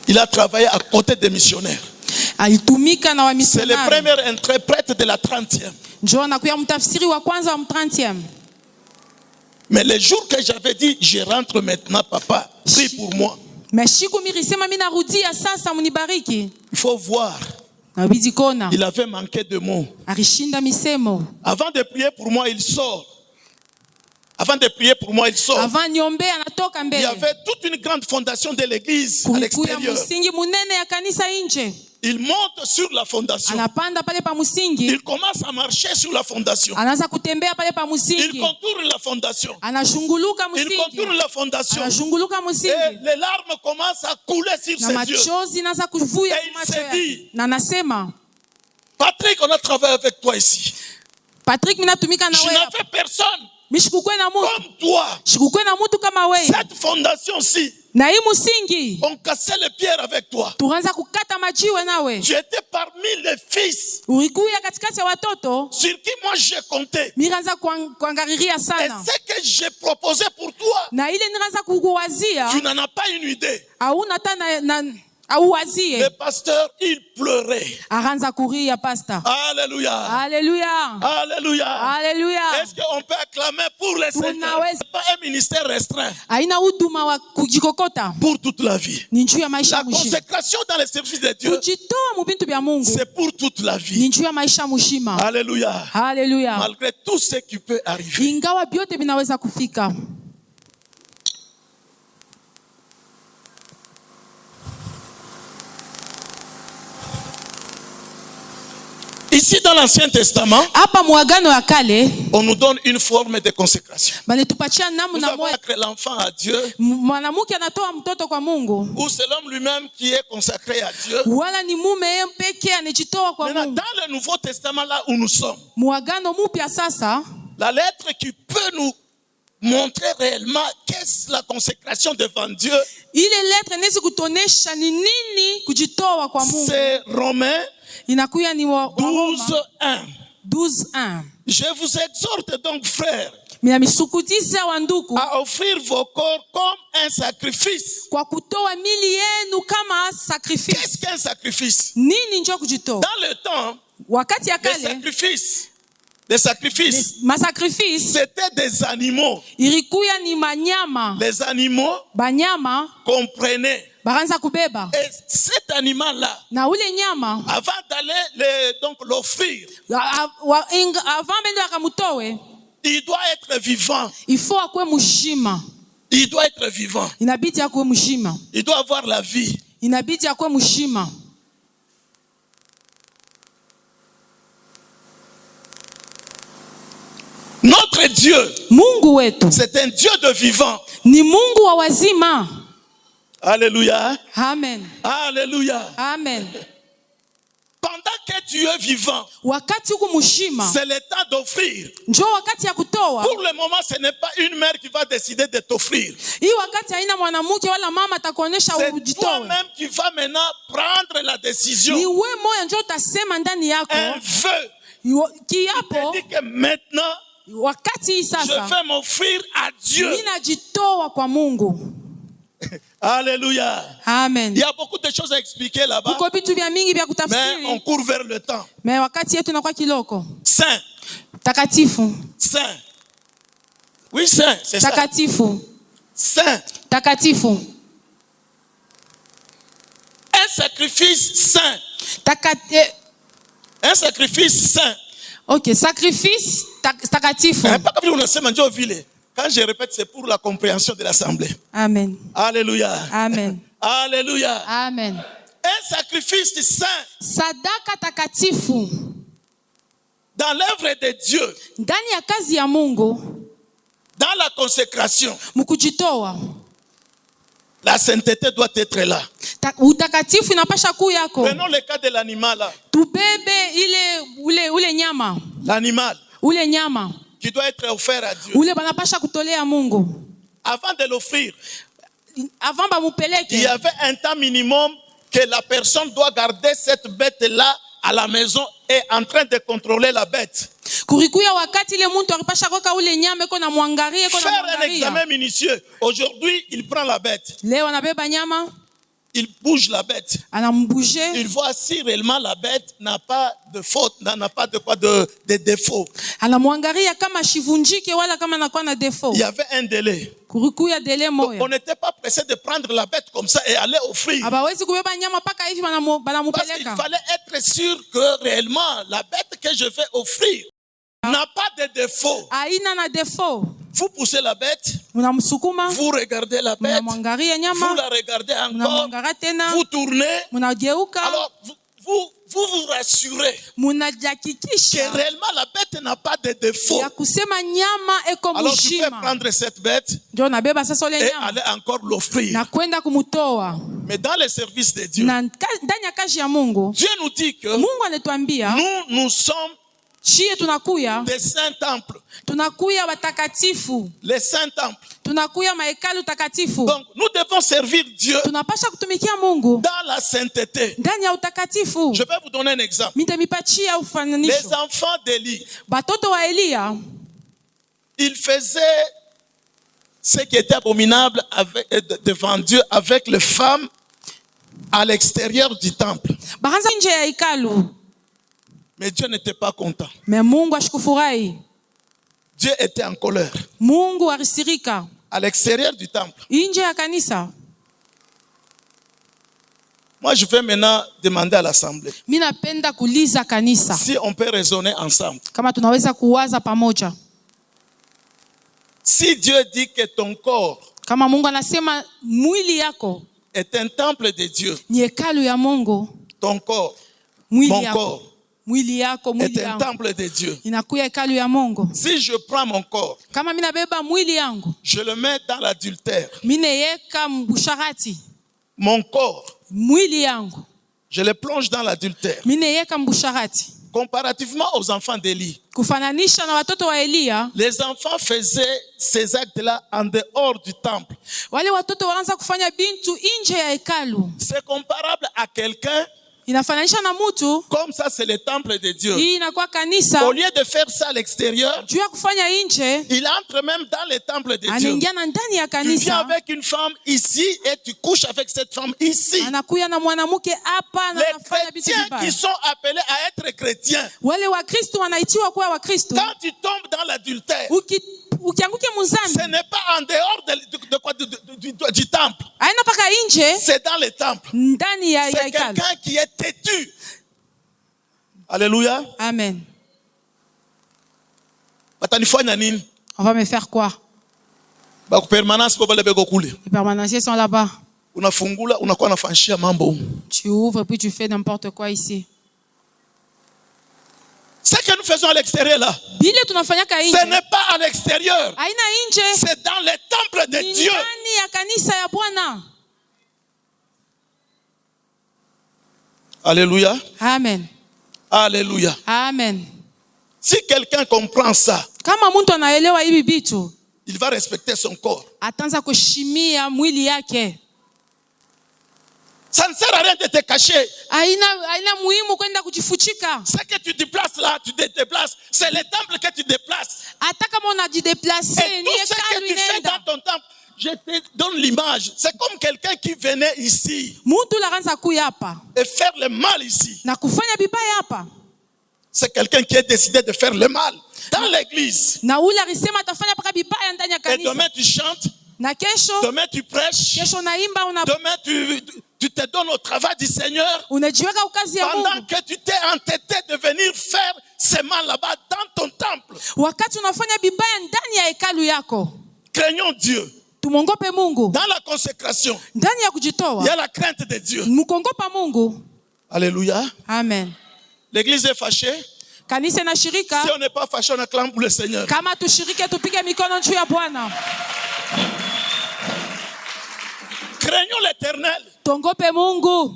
Il a travaillé à côté des missionnaires. alitumika na C'est le wamisionari. premier interprète de la 30e. Njoo nakuya mtafsiri wa kwanza wa 30e. Mais le jour que j'avais dit, je rentre maintenant, papa, prie pour moi. Meshiku mirisema mimi narudia sasa mnibariki. Il faut voir, Nabidi kona. il avait manqué de mots. Alishinda misemo. Avant de prier pour moi, il sort. Avant de prier pour moi, il sort. Avant niombe anatoka Il y mbele. avait toute une grande fondation de l'église à Kulikuya l'extérieur. msingi munene ya kanisa nje. Il monte sur la fondation. Anapanda pale pa msingi. Il commence à marcher sur la fondation. Anaanza kutembea pale pa Il msingi. contourne la fondation. Anashunguluka Il msingi. contourne la fondation. Anashunguluka Et msingi. les larmes commencent à couler sur Na ses yeux. machozi naanza kuvuya Et il macho s'est yake. dit, Na nasema, Patrick, on a travaillé avec toi ici. Patrick mimi natumika na Je wewe. n'avais personne Mimi shikukwe na mtu. comme toi. Shikukwe na mtu kama wewe. Cette fondation-ci, Na hii msingi on cassait les pierres avec toi. tuanza kukata majiwe nawe. Tu étais parmi les fils Ulikuya katikati ya watoto. sur qui moi j'ai compté. Nikaanza kuangariria Et sana. ce que j'ai proposé pour toi, Na ile nikaanza kukuwazia. tu n'en as pas une idée. Hauna hata na auwazie. Le pasteur, il pleurait. Akaanza kuria pasta. Alléluia. Haleluya. Alléluia. Haleluya. Est-ce qu'on peut acclamer pour le Seigneur? Tunaweza. C'est pas un ministère restreint Haina huduma wa kujikokota. pour toute la vie. Ni njuu ya maisha La mushima. consécration dans le service de Dieu, Kujitoa mu bintu bya Mungu. c'est pour toute la Ni vie. njuu ya maisha mushima. Alléluia. Haleluya. Malgré tout ce qui peut arriver. Ingawa vyote vinaweza kufika. Ici dans l'Ancien Testament, Hapa muagano ya kale on nous donne une forme de consécration. balitupatia Nous namna avons moja. l'enfant à Dieu, Mwanamke anatoa mtoto kwa Mungu. ou c'est l'homme lui-même qui est consacré à Dieu. Wala ni mume yeye pekee anajitoa kwa Maintenant, Mungu. dans le Nouveau Testament, là où nous sommes, Muagano mupya sasa, la lettre qui peut nous montrer réellement qu'est-ce la consécration devant Dieu, ile letra inaweza kutonesha ni nini kujitoa kwa Mungu. c'est Romains Inakuya ni wa Roma 12:1. 12:1. Je vous exhorte donc, frères, Minamisukutiza wa ndugu à offrir vos corps comme un sacrifice. kwa kutoa mili yenu kama sacrifice. Qu'est-ce qu'un sacrifice? Nini njo kujitoa? Dans le temps, Wakati ya les kale sacrifices, masacrifice c'était des animaux. ilikuya ni manyama, Les animaux banyama qu'on prenait. baranza kubeba Et cet animal-là, na ule nyama avant d'aller l'offrir, avant bendo akamutowe, il doit être vivant. ifo akwe mushima, Il doit être vivant. inabidi akwe mushima, Il doit avoir la vie. inabidi akwe mushima. Notre Dieu, Mungu wetu c'est un Dieu de vivant. ni Mungu wa wazima. Alléluia. Amen. Alléluia. Amen. Pendant que tu es vivant, Wakati huku mushima c'est le temps d'offrir. njo wakati ya kutoa. Pour le moment, ce n'est pas une mère qui va décider de t'offrir. Hii wakati haina mwanamke wala mama atakuonesha C'est ujitoe. toi-même qui vas maintenant prendre la décision. Ni we moya njo utasema ndani yako Un vœu. kiapo, Tu dis que maintenant, wakati hii je sasa vais m'offrir à Dieu. ninajitoa kwa Mungu. Alléluia. Amen. Il y a beaucoup de choses à expliquer là-bas, Kuko vitu vya mingi vya mais on kutafsiri, court vers le temps. me wakati yetu inakuwa kiloko. Saint. Takatifu, Saint. Oui, saint, c'est ça. takatifu, Saint. takatifu, Un sacrifice saint. Un sacrifice saint. Ok, sacrifice takatifu. Pas comme on sema ndio vile. Quand je répète, c'est pour la compréhension de l'assemblée. Amen. Alléluia. Amen. Alléluia. Amen. Un sacrifice saint Sadaka takatifu dans l'œuvre de Dieu, ndani ya kazi ya Mungu, dans la consécration. mukujitoa. La sainteté doit être là. Utakatifu inapasha kuyako. Prenons le cas de l'animal là. Tubebe ule nyama. L'animal Ule nyama. qui doit être offert à Dieu. Ule banapasha kutolea Mungu. Avant de l'offrir, Avant bamupeleke. il y avait un temps minimum que la personne doit garder cette bête-là à la maison et en train de contrôler la bête. Kurikuya wakati ile muntu akipasha koka ule nyama eko na mwangarie eko na Faire un mwangaria. examen minutieux. Aujourd'hui, il prend la bête. Leo anabeba nyama, Il bouge la bête. anambouge, Il voit si réellement la bête n'a pas de faute, n'a pas de défaut. anamwangaria kama shivunjike wala kama anakuwa na defo. Il y avait un délai. Kurikuya dele On moya. n'était pas pressé de prendre la bête comme ça et aller offrir. Abawezi kubeba nyama paka hivi Parce qu'il banamupeleka. fallait être sûr que réellement la bête que je vais offrir n'a pas de défaut. Aina na defo. Vous poussez la bête, Munamsukuma, vous regardez la bête, munamwangaria vous nyama, la regardez encore, munamwangaria tena, vous tournez. munageuka, Alors vous rassurez que munajihakikisha réellement la bête n'a pas de défaut. ya kusema nyama eko Alors tu peux mzima. prendre cette bête Ndio nabeba sasa ule et nyama aller encore l'offrir. na kwenda kumutoa. Mais dans le service de Dieu, Na ndani ya kazi ya Mungu, Dieu nous dit que Mungu anatuambia nous sommes shie tunakuya, des saints temples. tunakuya watakatifu, Les saints temples. tunakuya mahekalu takatifu. Donc nous devons servir Dieu Tunapasha kutumikia Mungu dans la sainteté. ndani ya utakatifu. Je vais vous donner un exemple. Mitemipatia Les ufananisho. enfants d'Élie, Batoto wa Eliya ils faisaient ce qui était abominable devant Dieu avec les femmes à l'extérieur du temple. baanza nje ya hekalu, Mais Dieu n'était pas content. me Mungu ashikufurahi. Dieu était en colère. Mungu arisirika À l'extérieur du temple. nje ya kanisa. Moi, je vais maintenant demander à l'Assemblée Mimi napenda kuliza kanisa si on peut raisonner ensemble. kama tunaweza kuwaza pamoja. Si Dieu dit que ton corps Kama Mungu anasema mwili yako est un temple de Dieu, ni hekalu ya Mungu, ton corps, mwili mon yako, corps mwili yako, mwili est un yangu temple de Dieu. inakuya hekalu ya Mungu. Si je prends mon corps, Kama mimi nabeba mwili yangu, je le mets dans l'adultère. mimi neyeka mbusharati. Mon corps, Mwili yangu je le plonge dans l'adultère. mimi neyeka mbusharati. Comparativement aux enfants d'Élie, Kufananisha na watoto wa Eliya, les enfants faisaient ces actes-là en dehors du temple. wale watoto waanza kufanya bintu nje ya hekalu. C'est comparable à quelqu'un, Inafananisha na mtu, comme ça c'est le temple de Dieu. hii inakuwa kanisa. Au lieu de faire ça à l'extérieur, Juu ya kufanya nje, il entre même dans le temple de Dieu. anaingia na ndani ya Tu viens kanisa, avec une femme ici et tu couches avec cette femme ici. anakuya na mwanamke hapa na Les anafanya vitu chrétiens vibaya. qui sont appelés à être chrétiens, Wale wa Kristo wanaitiwa kuwa wa Kristo. quand tu tombes dans l'adultère, Ukianguke muzambi, ce n'est pas en dehors du temple, aina paka nje, c'est dans le temple. ndani ya C'est hekalu. quelqu'un qui est têtu. Alléluia. Amen. Batanifanya nini? On va me faire quoi? Permanence kwa bale kule. Les permanenciers sont là-bas. Unafungula unakuwa nafanyia mambo. Tu ouvres puis tu fais n'importe quoi ici. Ce que nous faisons à l'extérieur là, Bile tunafanyaka ce nje. n'est pas à l'extérieur, Aina nje. c'est dans le temple de Ni Dieu. ndani ya kanisa ya Bwana. Alléluia. Amen. Alléluia. Amen. Si quelqu'un comprend ça, Kama mtu anaelewa hivi vitu, il va respecter son corps. ataanza kushimia mwili yake. Ça ne sert à rien de te cacher. Haina muhimu kwenda kujifuchika. Ce que tu déplaces là, tu te déplaces. C'est le temple que tu déplaces. Hata kama unajideplace, Et ni tout ce que hekalu tu fais inaenda. dans ton temple, je te donne l'image. C'est comme quelqu'un qui venait ici Mtu laanza kuya hapa et faire le mal ici. na kufanya bibaya hapa. C'est quelqu'un qui a décidé de faire le mal dans l'église. Na ule alisema atafanya paka bibaya ndani ya Et kanisa. demain tu chantes, Na kesho demain tu prêches, naimba demain Tu te donnes au travail du Seigneur unajiweka kwa kazi ya pendant Mungu, que tu t'es entêté de venir faire ces mal là-bas dans ton temple. wakati unafanya vibaya ndani ya hekalu yako. Craignons Dieu. Tumwongope Mungu. Dans la consécration, Ndani ya il y kujitoa, a la crainte de Dieu. mkongopa Mungu. Alléluia. Amen. L'église est fâchée. Kanisa na shirika, Si on n'est pas fâché, on acclame pour le Seigneur. kama tushirike tupige mikono juu ya Bwana. Craignons l'Éternel. Tuongope Mungu.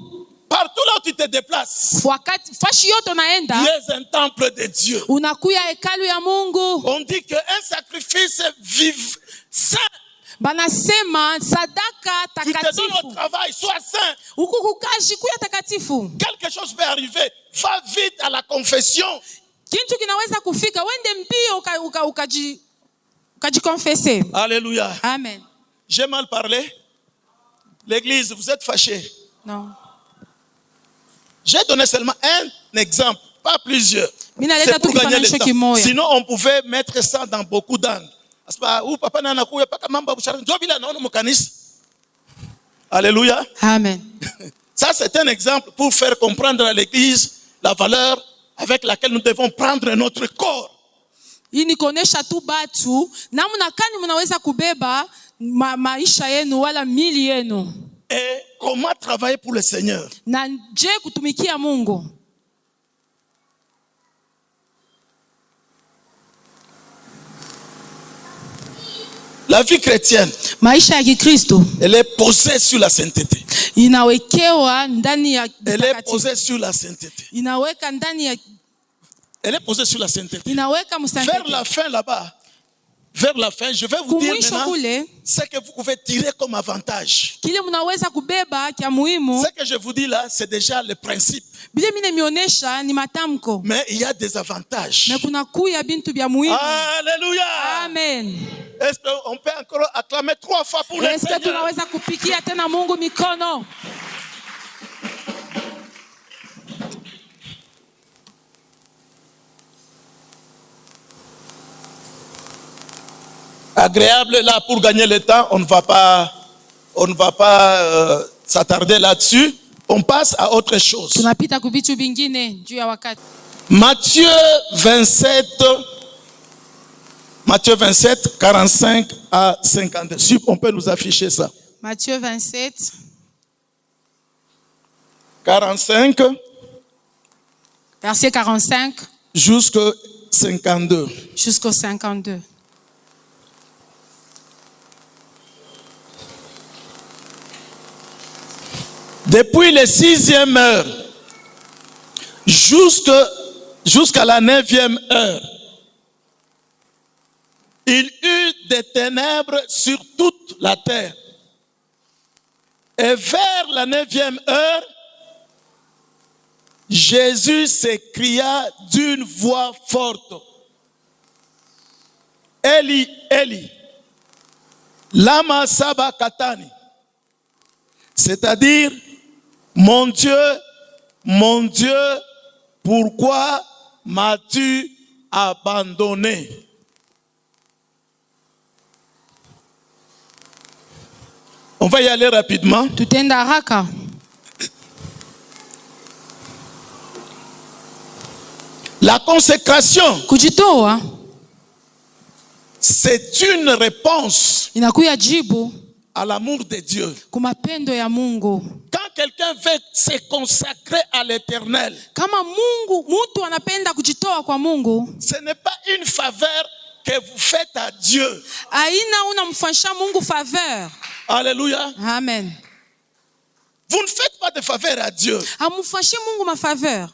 Partout là où tu te déplaces, Wakati fashi yote il unaenda, y a un temple de Dieu. unakuya hekalu ya Mungu. On dit qu'un sacrifice vive, saint. Banasema sadaka Tu te donnes au takatifu. travail, sois saint. Huku kukashi kuya takatifu. Quelque chose peut arriver. Va vite à la confession. Kitu kinaweza kufika, wende mbio ukajikonfese. Alléluia. Amen. J'ai mal parlé. L'église, vous êtes fâchés. No. J'ai donné seulement un exemple, pas plusieurs. Mina C'est leta tu pour gagner le kifanisho temps. kimoya. Sinon, on pouvait mettre ça dans beaucoup d'angles. Alléluia. Amen. Ça, c'est un exemple pour faire comprendre à l'église la valeur avec laquelle nous devons prendre notre corps. Hii ni kuonesha tu batu namna kani mnaweza kubeba maisha yenu wala mili yenu. Et comment travailler pour le Seigneur. Na je kutumikia Mungu. La vie chrétienne, maisha ya Kikristo, elle est posée sur la sainteté. Inawekewa ndani ya Elle est posée sur la sainteté. Inaweka ndani ya Elle est posée sur la sainteté. Inaweka msainteté. Vers la fin là-bas, vers la fin, je vais vous dire maintenant ce que vous pouvez tirer comme avantage. Kile mnaweza kubeba kia muhimu. Ce que je vous dis là, c'est déjà le principe. Bile mine mionyesha ni matamko. Mais il y a des avantages. Mais kuna kuya bintu bya muhimu. Alléluia. Amen. Est-ce qu'on peut encore acclamer 3 fois pour le Seigneur? Est-ce que tunaweza kupikia tena Mungu mikono? Agréable là pour gagner le temps, on ne va pas s'attarder là-dessus. On passe à autre chose. Tunapita kubitu bingine juu ya wakati. Matthieu 27, 45 à 52. Si on peut nous afficher ça. Matthieu 27. 45. Verset 45. Jusqu'au 52. Jusqu'au 52. Depuis la 6e heure jusqu'à la 9e heure, il eut des ténèbres sur toute la terre. Et vers la 9e heure, Jésus s'écria d'une voix forte: Eli, Eli, lama sabachthani. C'est-à-dire, mon Dieu, pourquoi m'as-tu abandonné? On va y aller rapidement. Tutenda haraka. La consécration, kujitoa, c'est une réponse inakuya jibu à l'amour de Dieu. kumapendo ya Mungu. Quand quelqu'un veut se consacrer à l'Éternel, Kama mtu anapenda kujitoa kwa Mungu, ce n'est pas une faveur que vous faites à Dieu. aina unamfanyisha Mungu faveur. Alléluia. Amen. Vous ne faites pas de faveur à Dieu. Amufanyishe Mungu mafaveur.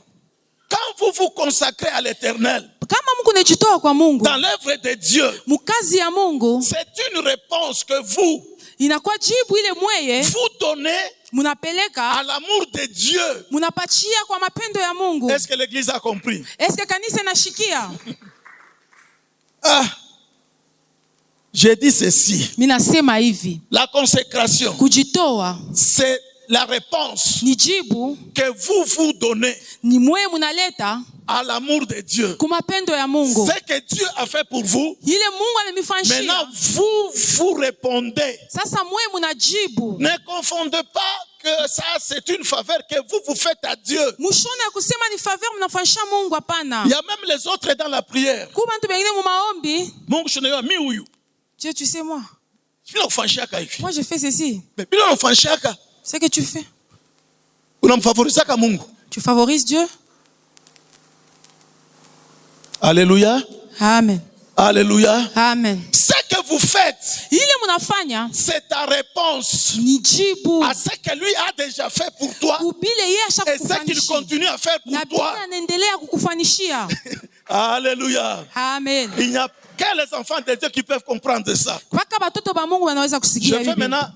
Quand vous vous consacrez à l'Éternel, Kama Mungu unajitoa kwa Mungu, dans l'œuvre de Dieu, mukazi ya Mungu, c'est une réponse que vous inakuwa jibu ile mweye vous donnez munapeleka à l'amour de Dieu. munapachia kwa mapendo ya Mungu. Est-ce que l'Église a compris? Est-ce que kanisa nashikia? J'ai dit ceci. Minasema hivi, La consécration, kujitoa c'est la réponse ni jibu que vous donnez ni mwe munaleta à l'amour de Dieu. kumapendo ya Mungu. Ce que Dieu a fait pour vous, Ile Mungu amemifanyia. maintenant vous répondez. Sasa mwe munajibu. Ne confondez pas que ça c'est une faveur que vous faites à Dieu. Mushona ya kusema ni faveur mnafanyisha Mungu, hapana. Il y a même les autres dans la prière. Kuba bantu bengine mu maombi. Mungu shinayo mi huyu. Dieu, tu sais moi. Bila ufanyishaka hivi. Moi je fais ceci. Mais bila ufanyishaka. Ce que tu fais. Unamfavorizaka Mungu. Tu favorises Dieu. Alléluia. Amen. Alléluia. Amen. Ce que vous faites, Ile munafanya c'est ta réponse ni jibu à ce que lui a déjà fait pour toi kubile yeye et ce qu'il ashakufanyishia. continue à faire pour Na toi. bila anaendelea kukufanishia. Alléluia. Amen. Il n'y a que les enfants de Dieu qui peuvent comprendre ça. Mpaka batoto ba Mungu wanaweza Je kusikia vais hivi. maintenant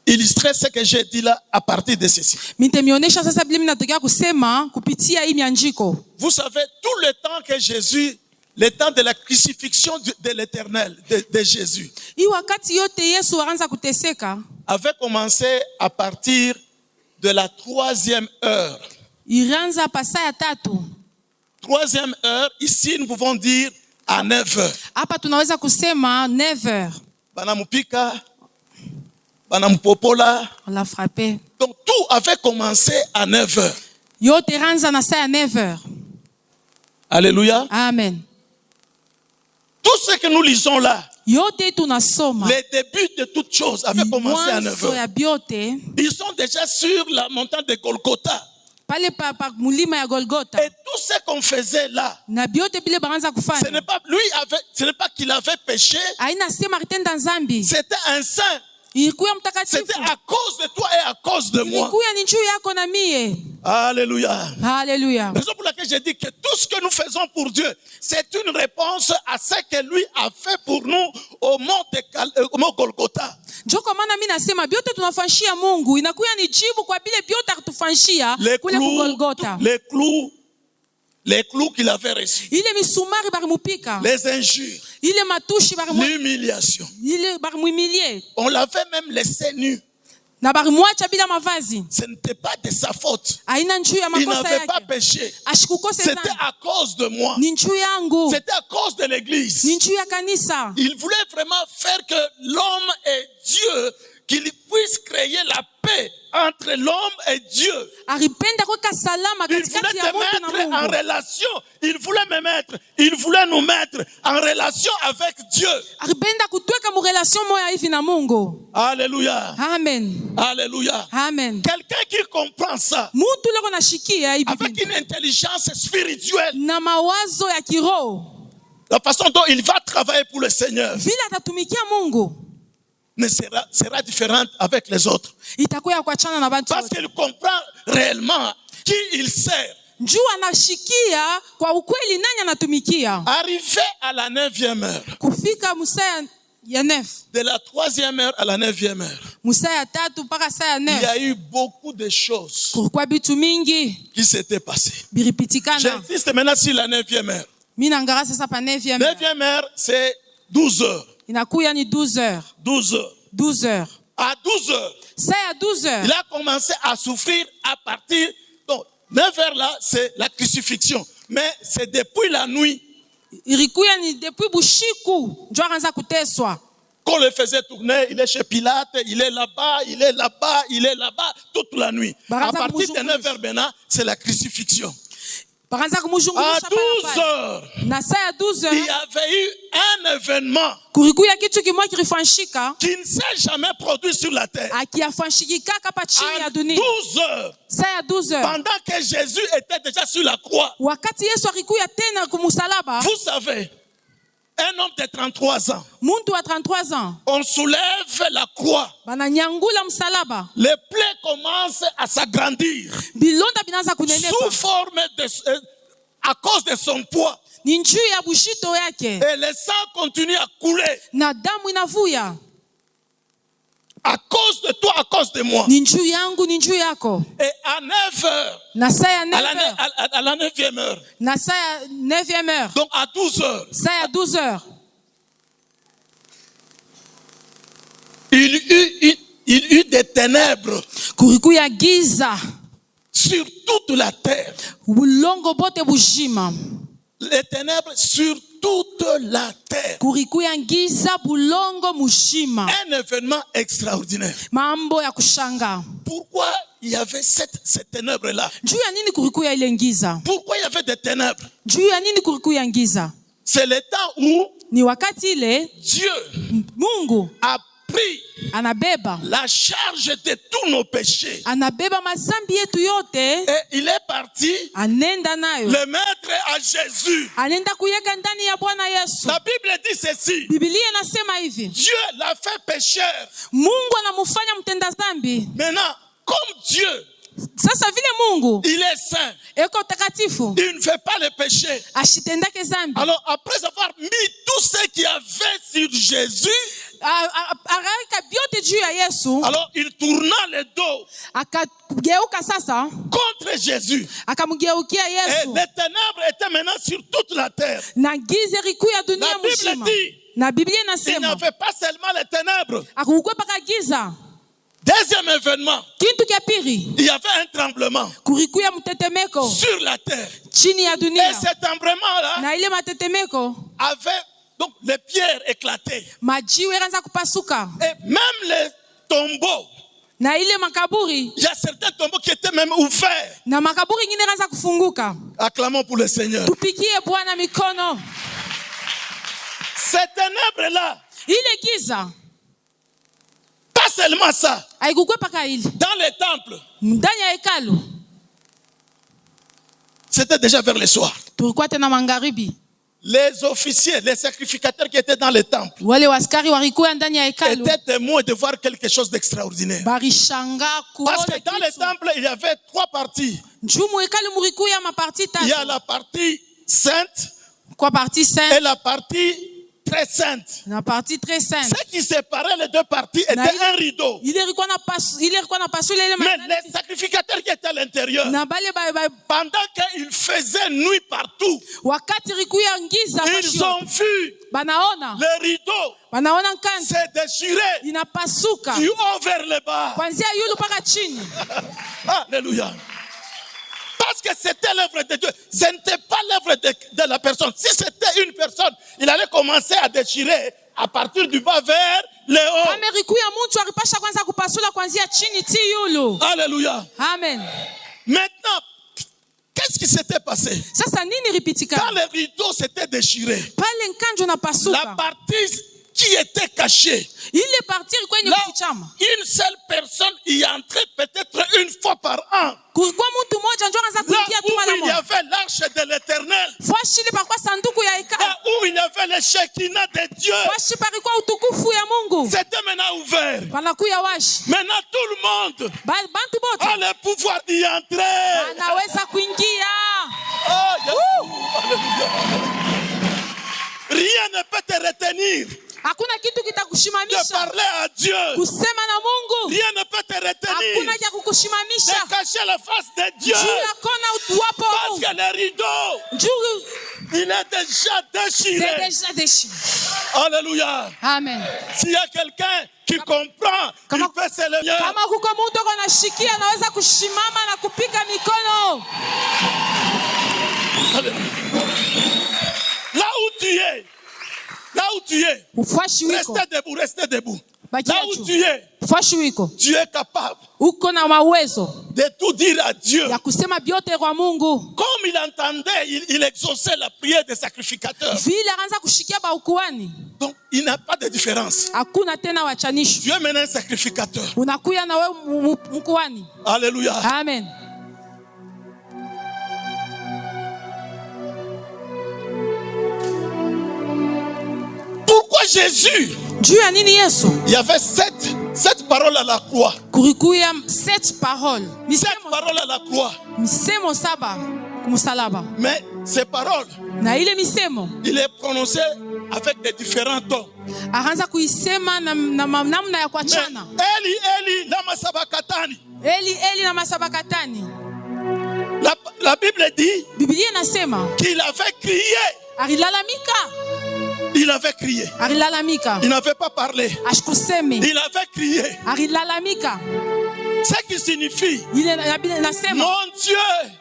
illustrer ce que j'ai dit là à partir de ceci. Nitemionyesha sasa Biblia inatokea kusema kupitia hii miandiko. Vous savez, tout le temps que Jésus, le temps de la crucifixion de l'Éternel, de Jésus, Hii wakati yote Yesu aanza kuteseka, avait commencé à partir de la 3e heure. ilianza pasa ya 3. 3e heure, ici nous pouvons dire à 9 heures. Hapa tunaweza kusema 9h. Banamupika, banamupopola. On l'a frappé. Donc tout avait commencé à 9 heures. Yote ilianza na saa ya 9h. Alléluia. Amen. Tout ce que nous lisons là, Yote tunasoma. les débuts de toutes choses avaient commencé à 9 Mwanzo ya heures. biote Ils sont déjà sur la montagne de Golgotha. pale pa mulima ya Golgotha. Et tout ce qu'on faisait là, Na biote bile baanza ce kufanya. n'est pas qu'il avait péché, Haina sema alitenda nzambi. c'était un saint. Ilikuwa mtakatifu. C'était à cause de toi et à cause de moi. Ilikuwa ni juu yako na mie. Alléluia. Hallelujah. Raison pour laquelle j'ai dit que tout ce que nous faisons pour Dieu, c'est une réponse à ce que lui a fait pour nous au mont Golgotha. Ndio kwa maana mimi nasema biote tunafanyishia Mungu inakuwa ni jibu kwa bile biote akutufanyishia kule ku Golgotha. Les clous qu'il avait reçus, Ile misumari barimupika. les injures, Ile matushi l'humiliation. ile barimuimilie. On l'avait même laissé nu. Na barimwacha bila mavazi. Ce n'était pas de sa faute. Haina njuu ya Il makosa n'avait pas yake. péché. Ashikukose C'était sana. à cause de moi. Ni njuu yangu. C'était à cause de l'église. Ni njuu ya kanisa. Il voulait vraiment faire que l'homme et Dieu, qu'il puisse créer la paix entre l'homme et Dieu. Alipenda kuweka salama Il katikati voulait ya te mtu na mettre en Mungu. relation. Il voulait nous mettre en relation avec Dieu. Alipenda kutweka mu relation moya hivi na Mungu. Alléluia. Amen. Alléluia. Amen. Quelqu'un qui comprend ça Mtu leko nashikia hivi avec une intelligence spirituelle, na mawazo ya kiroho. la façon dont il va travailler pour le Seigneur Vile atatumikia Mungu sera différente avec les autres. itakuwa ya kuachana na bantu Parce wote. qu'il comprend réellement qui il sert. Njuu anashikia kwa ukweli nani anatumikia. Arrivé à la 9e heure, Kufika musaa ya 9. de la 3e heure à la 9e heure, Musaa ya 3 mpaka saa ya il y 9. a eu beaucoup de choses Kulikuwa bitu mingi qui s'étaient passées. biripitikana. J'insiste maintenant sur la 9e heure. Mimi naangalia sasa pa 9e. 9e heure, c'est 12 heures. Inakuya ni 12h. 12 heures. 12h. À 12 heures, Saa ya 12h. il a commencé à souffrir à partir. Donc, 9 heures là, c'est la crucifixion. Mais c'est depuis la nuit Ilikuya ni depuis bushiku ndio akaanza kuteswa. qu'on le faisait tourner. Il est chez Pilate, il est là-bas, il est là-bas, il est là-bas, toute la nuit. À partir de 9 heures maintenant, c'est la crucifixion. Bakaanza À kumzungusha 12 heures, na saa ya il 12h y avait eu un événement kulikuya kitu kimoja kilifanyika qui ne s'est jamais produit sur la terre. akiyafanyika hapa chini ya À dunia. 12 heures, Saa ya 12h pendant que Jésus était déjà sur la croix, wakati Yesu alikuya tena kumusalaba, vous savez, un homme de 33 ans, muntu wa 33 ans on soulève la croix. bananyangula msalaba, Les plaies commencent à s'agrandir bilonda binaanza sous kunenepa forme à cause de son poids. ni njuu ya bushito yake Et le sang continue à couler na damu inavuya. à cause de toi, à cause de moi. Ni njuu yangu, ni njuu yako. Et à 9 heures, Na saa ya à 9h la 9e heure, na saa ya 9e heure, donc à 12 heures, saa ya 12h il y eut des ténèbres kurikuya giza sur toute la terre. bulongo bote bushima, Les ténèbres sur toute la terre. kurikuya giza bulongo mushima, Un événement extraordinaire. mambo ya kushanga. Pourquoi il y avait ces ténèbres-là? Juu ya nini kurikuya ile giza? Pourquoi il y avait des ténèbres? Juu ya nini kurikuya giza? C'est le temps où Ni wakati ile Dieu Mungu a pris anabeba la charge de tous nos péchés. anabeba mazambi yetu yote, Et il est parti anenda nayo, le mettre à Jésus. anenda kuyeka ndani ya Bwana Yesu. La Bible dit ceci. Biblia inasema hivi, Dieu l'a fait pécheur. Mungu anamufanya mtenda dhambi. Maintenant, comme Dieu, Sasa vile Mungu il est saint, eko takatifu, il ne fait pas le péché. ashitendake zambi, Alors, après avoir mis tout ce qu'il y avait sur Jésus, akaika vyote juu ya Yesu, alors il tourna le dos akageuka sasa, contre Jésus. akamgeukia Et Yesu, les ténèbres étaient maintenant sur toute la terre. na giza riku ya dunia La Bible mzima. dit, Na Biblia il inasema n'avait pas seulement les ténèbres. akukwepaka giza. Deuxième événement, Kintu kya pili, il y avait un tremblement kuriku ya mtetemeko sur la terre. chini ya Et dunia, ce tremblement-là na ile matetemeko avait donc les pierres éclatées. majiwe yakaanza kupasuka, Et même les tombeaux, na ile makaburi, il y a certains tombeaux qui étaient même ouverts. na makaburi ingine yakaanza kufunguka. Acclamons pour le Seigneur. Tupikie Bwana mikono. Ces ténèbres-là, Ile giza pas seulement ça, haikukwepaka ile dans les temples, ndani ya hekalu, c'était déjà vers le soir. tulikuwa tena magharibi, Les officiers, les sacrificateurs qui étaient dans les temples wale waskari walikuwa ndani ya hekalu, étaient témoins de voir quelque chose d'extraordinaire. barishanga Parce kuona que dans les kitu. temples, il y avait trois parties. Juu mu hekalu mulikuya maparti Il y a tatu, la partie sainte kwa parti et sainte la partie très sainte. na parti très sainte. Ce qui séparait les deux parties était un rideau. Ile ilikuwa na pasule ile Mais les sacrificateurs qui étaient à l'intérieur, na bale pendant qu'il faisait nuit partout, wakati rikuya ngiza ils ont vu banaona le rideau banaona nkanzi se déchirer inapasuka du haut vers le bas. kwanzia yulu mpaka chini. Alléluia. Parce que c'était l'œuvre de Dieu. Ce n'était pas l'œuvre de la personne. Si c'était une personne, il allait commencer à déchirer à partir du bas vers le haut. Kama rikuya mtu alipasha kwanza kupasula kwanzia chini ti yulu. Alléluia. Amen. Maintenant, qu'est-ce qui s'était passé? Sasa nini ripitika? Quand le rideau s'était déchiré, Pale nkanjo na la pasuka. partie qui était cachée, Ile partir kwenye là, kufichama. une seule personne y entrait peut-être une fois par an. Kulikuwa mtu mmoja ndio anaanza Là kuingia tu mara où il y moja. avait l'arche de l'éternel, Fashi ile pakwa sanduku ya hekalu. là où il y avait le Shekinah de Dieu, Fashi parikuwa utukufu ya Mungu. c'était maintenant ouvert. Panakuya washi. Maintenant tout le monde Bantu bote a le pouvoir d'y entrer. anaweza kuingia. Oh, Alléluia. Rien ne peut te retenir Hakuna kitu de kitakushimamisha parler à Dieu. kusema na Mungu. Rien ne peut te retenir Hakuna cha kukushimamisha de cacher la face de Dieu. juu ya kona uwapo wa Parce Mungu. que le rideau, Juu il est déjà déchiré. c'est déjà déchiré. Alléluia. Amen. S'il y a quelqu'un qui comprend, il peut se lever. Kama kuko mtu anashikia anaweza kushimama na kupiga mikono. Là où tu es, Ufashi wiko. restez debout. Bakia Là où juu. tu es, Ufashi wiko. tu es capable Uko na mawezo de tout dire à Dieu. ya kusema vyote kwa Mungu. Comme il entendait, il exauçait la prière des sacrificateurs. Vile anaanza kushikia baukuani. Donc, il n'a pas de différence. Hakuna tena wachanisho. Tu es maintenant un sacrificateur. Unakuya na wewe mkuani. Alléluia. Amen. Pourquoi Jésus? Juu ya nini Yesu? Il y avait sept paroles à la croix. Kurikuya 7 paroles. Sept paroles à la croix. Misemo 7 kumsalaba. Mais ces paroles, Na ile misemo il les prononçait avec des différents tons. akaanza kuisema na namna ya kuachana. Eli, Eli, lama sabakatani. Eli na masabakatani. La Bible dit Biblia inasema qu'il avait crié. alilalamika. Il avait crié. Alilalamika. Il n'avait pas parlé. Ashikuseme. Il avait crié. Alilalamika. Ce qui signifie, Inasema mon Dieu,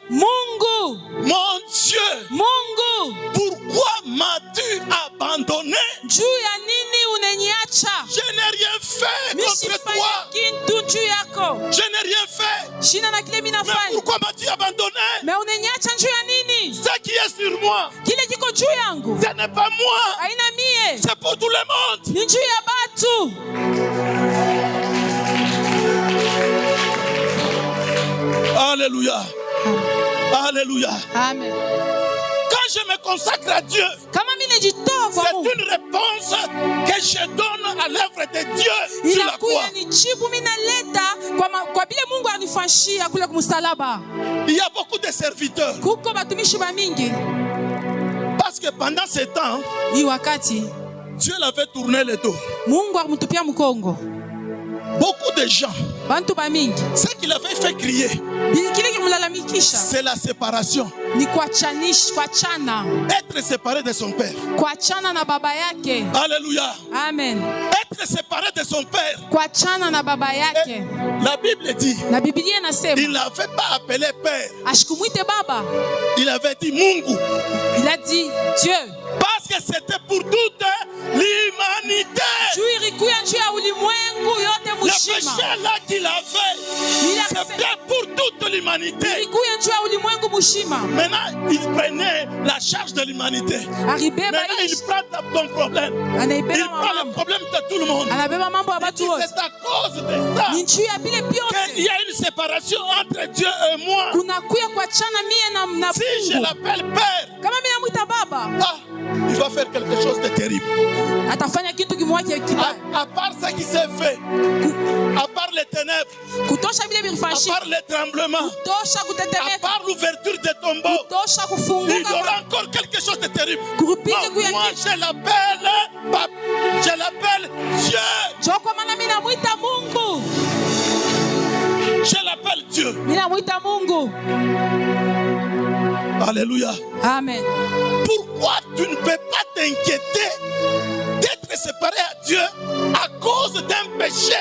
Mungu, mon Dieu, Mungu, pourquoi m'as-tu abandonné? juu ya nini unaniacha? Je n'ai rien fait contre Misifanye toi. kitu juu yako. Je n'ai rien fait. Shina na kile mimi Mais nafanya. pourquoi m'as-tu abandonné? Mais unaniacha juu ya nini? Ce qui est sur moi, Kile kiko juu yangu ce n'est pas moi. haina mie, C'est pour tout le monde. ni juu ya batu. Alléluia. Alléluia. Amen. Quand je me consacre à Dieu, Kama mimi najitoa kwa c'est Mungu, une réponse que je donne à l'œuvre de Dieu sur la croix. inakuya ni jibu mimi naleta kwa vile Mungu anifanyia kule kumsalaba. Il y a beaucoup de serviteurs. Kuko batumishi ba mingi. Parce que pendant ce temps, Hii wakati Dieu l'avait tourné le dos. Mungu akamtupia mkongo. Beaucoup de gens, Bantu ba mingi. ce qu'il avait fait crier, Kile kimlalamikisha c'est la séparation. ni kuachana. Être séparé de son père. Kuachana na baba yake. Alléluia. Amen. Être séparé de son père. Kuachana na baba Et yake. la Bible dit, Na Biblia il inasema ne l'avait pas appelé père. ashikumuite baba. Il avait dit Mungu. Il a dit Dieu. Parce que c'était pour toute l'humanité. Juu ilikuya juu ya ulimwengu yote Le mzima. péché là qu'il avait, c'est bien pour toute l'humanité. Ilikuya juu ya ulimwengu mzima. Maintenant, il prenait la charge de l'humanité. Aribeba Maintenant, il ishi. prend ton problème. Il Anaibeba prend le mambo. problème de tout le monde. Anabeba mambo ya Il dit, watu wote. c'est à cause de ça Ni juu ya bile qu'il vyote. y a une séparation entre Dieu et moi. Kunakuya kuachana mie na Si je Mungu. l'appelle père, Kama mimi namuita baba, il va faire quelque chose de terrible. atafanya kitu kimoja kibaya. À part ce qui s'est fait, à part les ténèbres, Kutosha bile à vilifashi. part les tremblements, Kutosha à kutetemeka. part l'ouverture des tombeaux, Kutosha il y kufunguka. aura encore quelque chose de terrible. Kurupike Non, kuya moi, kitu. je l'appelle Dieu. Joko maana mimi namuita Mungu. Je l'appelle Dieu. Mimi namuita Mungu. Alléluia. Amen. Pourquoi tu ne peux pas t'inquiéter d'être séparé à Dieu à cause d'un péché?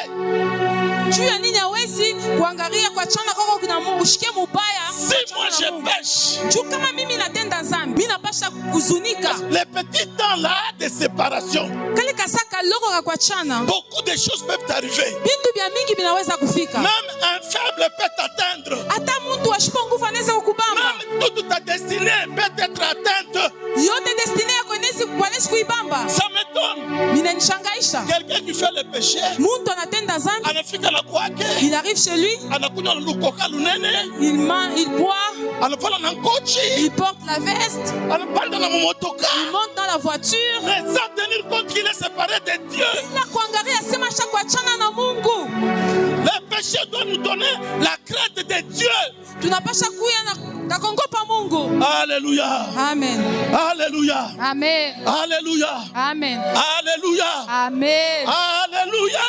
Juu ya nini hawezi kuangalia kuachana kwako kuna ushike mubaya? Si moi je pêche, Juu kama mimi natenda dhambi, mimi napasha kuzunika. les petits temps là de séparation, Kale kasaka loko ka kuachana. beaucoup de choses peuvent arriver. Bintu bya mingi binaweza kufika. Même un faible peut t'atteindre. Hata mtu ashipo nguvu anaweza kukubamba. Même toute ta destinée peut être atteinte. Yote destiny yako inaweza kuibamba. Ça m'étonne. Minanishangaisha. Quelqu'un qui fait le péché, Mtu anatenda dhambi, anafika na kwake, il arrive chez lui, anakunywa lukoka lunene, il boit, anavala na ngochi, il porte la veste, anapanda na mumotoka, il monte dans la voiture. mais sans tenir compte qu'il est séparé de Dieu. Ila kuangalia sema asha kuachana na Mungu. Le péché doit nous donner la crainte de Dieu. Tunapasha kuya na kongopa Mungu. Alléluia. Amen. Alléluia. Amen. Alléluia. Amen. Alléluia. Amen. Alléluia.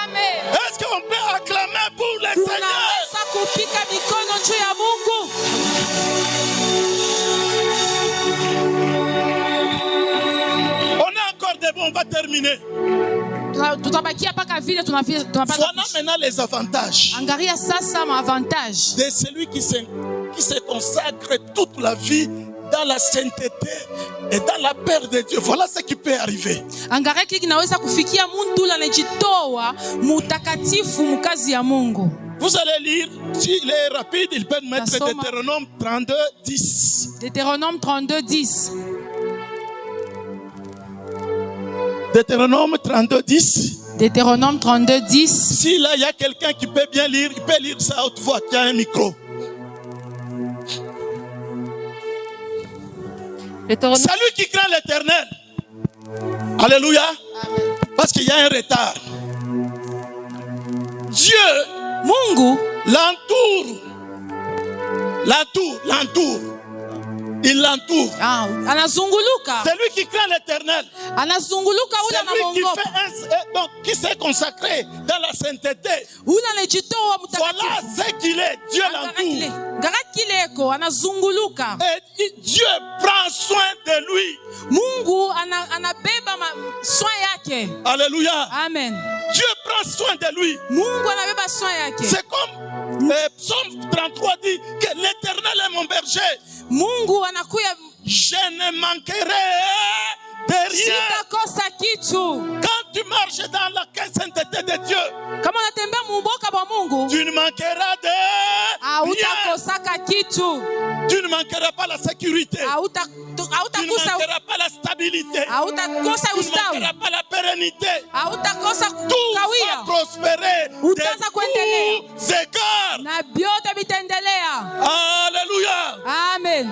Amen. Est-ce qu'on peut acclamer pour le Seigneur? Tunaweza kupika mikono juu ya Mungu. On est encore debout, on va terminer. Tutabakia paka vile tunapata. Voilà maintenant les avantages Angalia sasa maavantage de celui qui se consacre toute la vie dans la sainteté et dans la peur de Dieu. Voilà ce qui peut arriver. Angalia kile kinaweza kufikia mtu ule anajitoa mutakatifu mkazi ya Mungu. Vous allez lire, s'il est rapide, il peut mettre Tasoma. Deutéronome 32, 10. Deutéronome 32, 10. Deutéronome 32, 10. Deutéronome 32, 10. Si là, il y a quelqu'un qui peut bien lire, il peut lire ça à haute voix, qui a un micro. Celui qui craint l'Éternel. Alléluia. Parce qu'il y a un retard. Dieu Mungu l'entoure. Il l'entoure. anazunguluka. Celui qui craint l'Éternel. Anazunguluka ule Celui qui anamongopa. qui s'est consacré dans la sainteté. Ule anajitoa Voilà mtakatifu. ce qu'il est. Dieu l'entoure. Ngarakileko anazunguluka. Et Dieu prend soin de lui. Mungu anabeba soin yake. Alléluia. Amen. Dieu prend prend soin de lui. Mungu anabeba soin yake. C'est comme Psaume 33 dit que l'Éternel est mon berger. Mungu anakuya, Je ne manquerai de rien. sitakosa kitu. Quand tu marches dans la sainteté de Dieu, Kama unatembea mumboka bwa Mungu, tu ne manqueras de rien. hautakosaka kitu. Tu ne manqueras pas la sécurité. Tu ne Hautakosa manqueras pas la stabilité. hautakosa Tu ne ustawi. manqueras pas la pérennité. Hautakosa Tout va kawia. prospérer de Utaanza kuendelea. tous égards. Na vyote vitaendelea. Alléluia. Amen.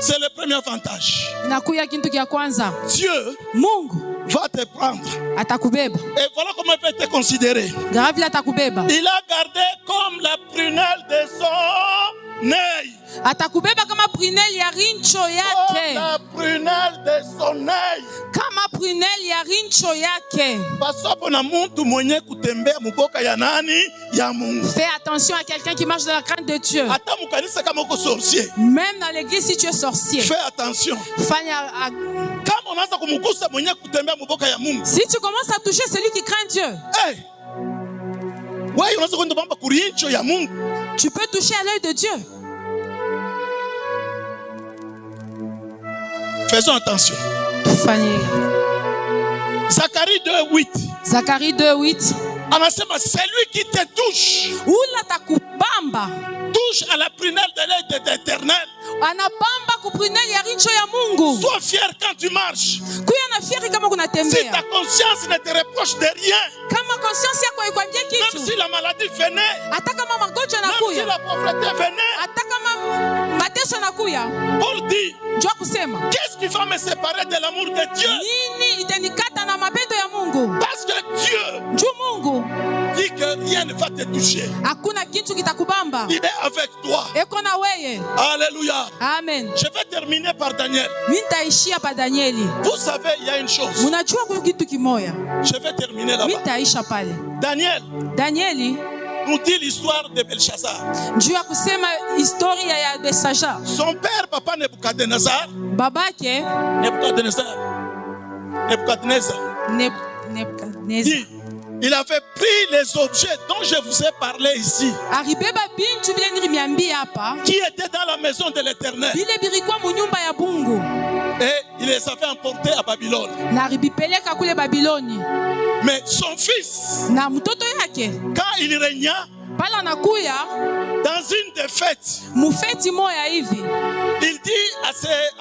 C'est le premier avantage. Inakuya kitu kia kwanza. Dieu Mungu va te prendre. atakubeba. Et voilà comment il va te considérer. Garavile atakubeba. Il a gardé comme la prunelle de son œil. Atakubeba kama prunelle ya rincho Comme yake. la prunelle de son œil. Kama prunelle ya rincho yake. Pasapo na muntu mwenye kutembea muboka ya nani? Ya Mungu. Fais attention à quelqu'un qui marche dans la crainte de Dieu. Hata mukanisa kama uko sorcier. Même dans l'église, si tu es sorcier. Fais attention. Kama unaanza kumgusa mwenye kutembea muboka ya Mungu. Si tu commences à toucher celui qui craint Dieu. Hey. Wewe unaanza kwenda bamba kurincho ya Mungu. Tu peux toucher à l'œil de Dieu. Faisons attention. Zacharie 2:8. Zacharie 2:8. Anasema celui qui te touche. Ula takubamba. Touche à la prunelle de l'œil de l'Éternel. Anabamba kuprunelle ya rincho ya Mungu. Sois fier quand tu marches. Kuya na fieri kama kuna Si tembea. ta conscience ne te reproche de rien. Kama conscience yako ikwambia Même kitu. si la maladie venait. Hata kama magonjwa Même si yanakuya. la pauvreté venait. Hata kama mateso yanakuya. Paul dit. Njoo kusema. Qu'est-ce qui va me séparer de l'amour de Dieu? Nini itanikata na mapendo ya Mungu? Parce que Dieu Njoo Mungu. dit que rien ne va te toucher. Hakuna kitu kitakubamba. Il est avec toi. Eko na weye. Alléluia. Amen. Je vais terminer par Daniel. Mimi nitaishia pa Danieli. Vous savez, il y a une chose. Unajua kuna kitu kimoya. Je vais terminer Mimi là-bas. nitaisha pale. Daniel Danieli nous dit l'histoire de Belshazzar. juu ya kusema historia ya Belshazzar. Son père, papa Nebuchadnezzar. Babake Nebuchadnezzar. Nebukadnezar Dit, il avait pris les objets dont je vous ai parlé ici, alibeba bintu bile nilimiambia hapa, qui étaient dans la maison de l'Éternel, bile bilikuwa munyumba ya Bungu, et il les avait emportés à Babylone. na alibipeleka kule Babiloni. Mais son fils, Na mtoto yake quand il régna pale anakuya dans une des fêtes, mufeti moya hivi, il dit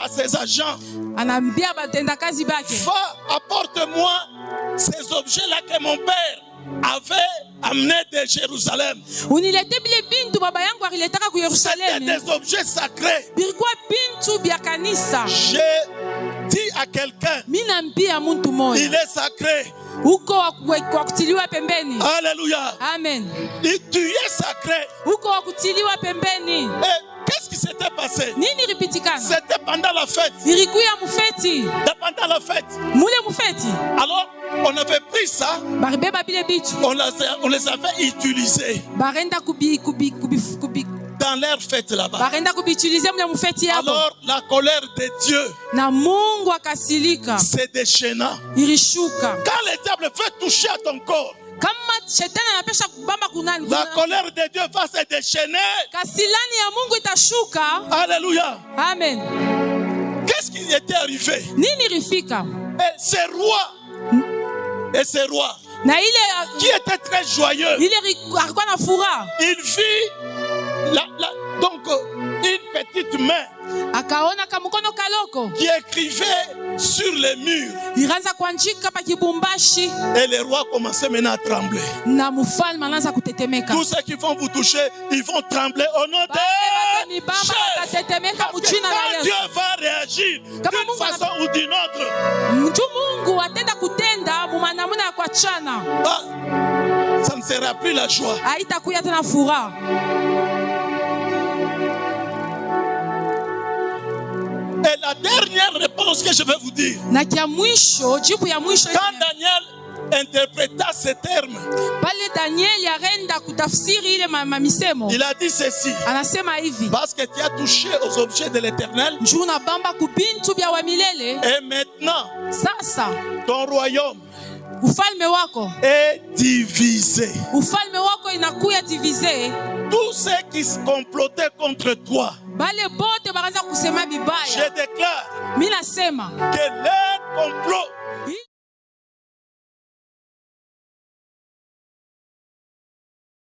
à ses agents, anaambia batendakazi bake, va, apporte-moi ces objets-là que mon père avait amenés de Jérusalem. unilete bile bintu baba yangu aliletaka ku C'était Yerusalemu, des objets sacrés. bilikuwa bintu bya kanisa. Je dis à quelqu'un, Mimi naambia muntu moya il est sacré. uko wa kutiliwa pembeni. Alléluia. Amen. Et tu es sacré. Uko wa kutiliwa pembeni. Et qu'est-ce qui s'était passé? Nini ripitikana? C'était pendant la fête. Ilikuya mufeti. Pendant la fête. Mule mufeti. Alors, on avait pris ça, Baribeba bile bitu. on les avait utilisés Barenda kubi dans leur fête là-bas. barenda kubiutilize mule mufeti yabo. Alors, la colère de Dieu, Na Mungu akasilika. c'est déchaînant. Ilishuka. Quand le diable veut toucher à ton corps, Kama shetani anapesha kubamba kunani? la colère de Dieu va se déchaîner. Kasilani ya Mungu itashuka. Alléluia. Amen. Qu'est-ce qui était arrivé? Nini rifika? Et ces rois Na ile qui étaient très joyeux, alikuwa na furaha. il vit donc une petite main Akaona kamukono kaloko. qui écrivait sur les murs. Iraanza kuandika pa kibumbashi. Et les rois commençaient maintenant à trembler. Na mfalme anaanza kutetemeka. Tous ceux qui vont vous toucher, ils vont trembler au nom de Jésus. Parce que quand Dieu va réagir d'une façon ou d'une autre, Mungu atenda kutenda mumanamuna ya kuachana. ça ne sera plus la joie. Haitakuya tena furaha. Et la dernière réponse que je vais vous dire, Na kia mwisho, jibu ya mwisho. quand Daniel interpréta ces termes, pale Danieli arenda kutafsiri ile mamisemo, il a dit ceci: anasema hivi, parce que tu as touché aux objets de l'Éternel, njoo unabamba kubintu bya wa milele, et maintenant sasa ton royaume ufalme wako est divisé. ufalme wako inakuya divise. Tous ceux qui se complotaient contre toi, Bale bote bakaanza kusema je bibaya, déclare mimi nasema que leur complot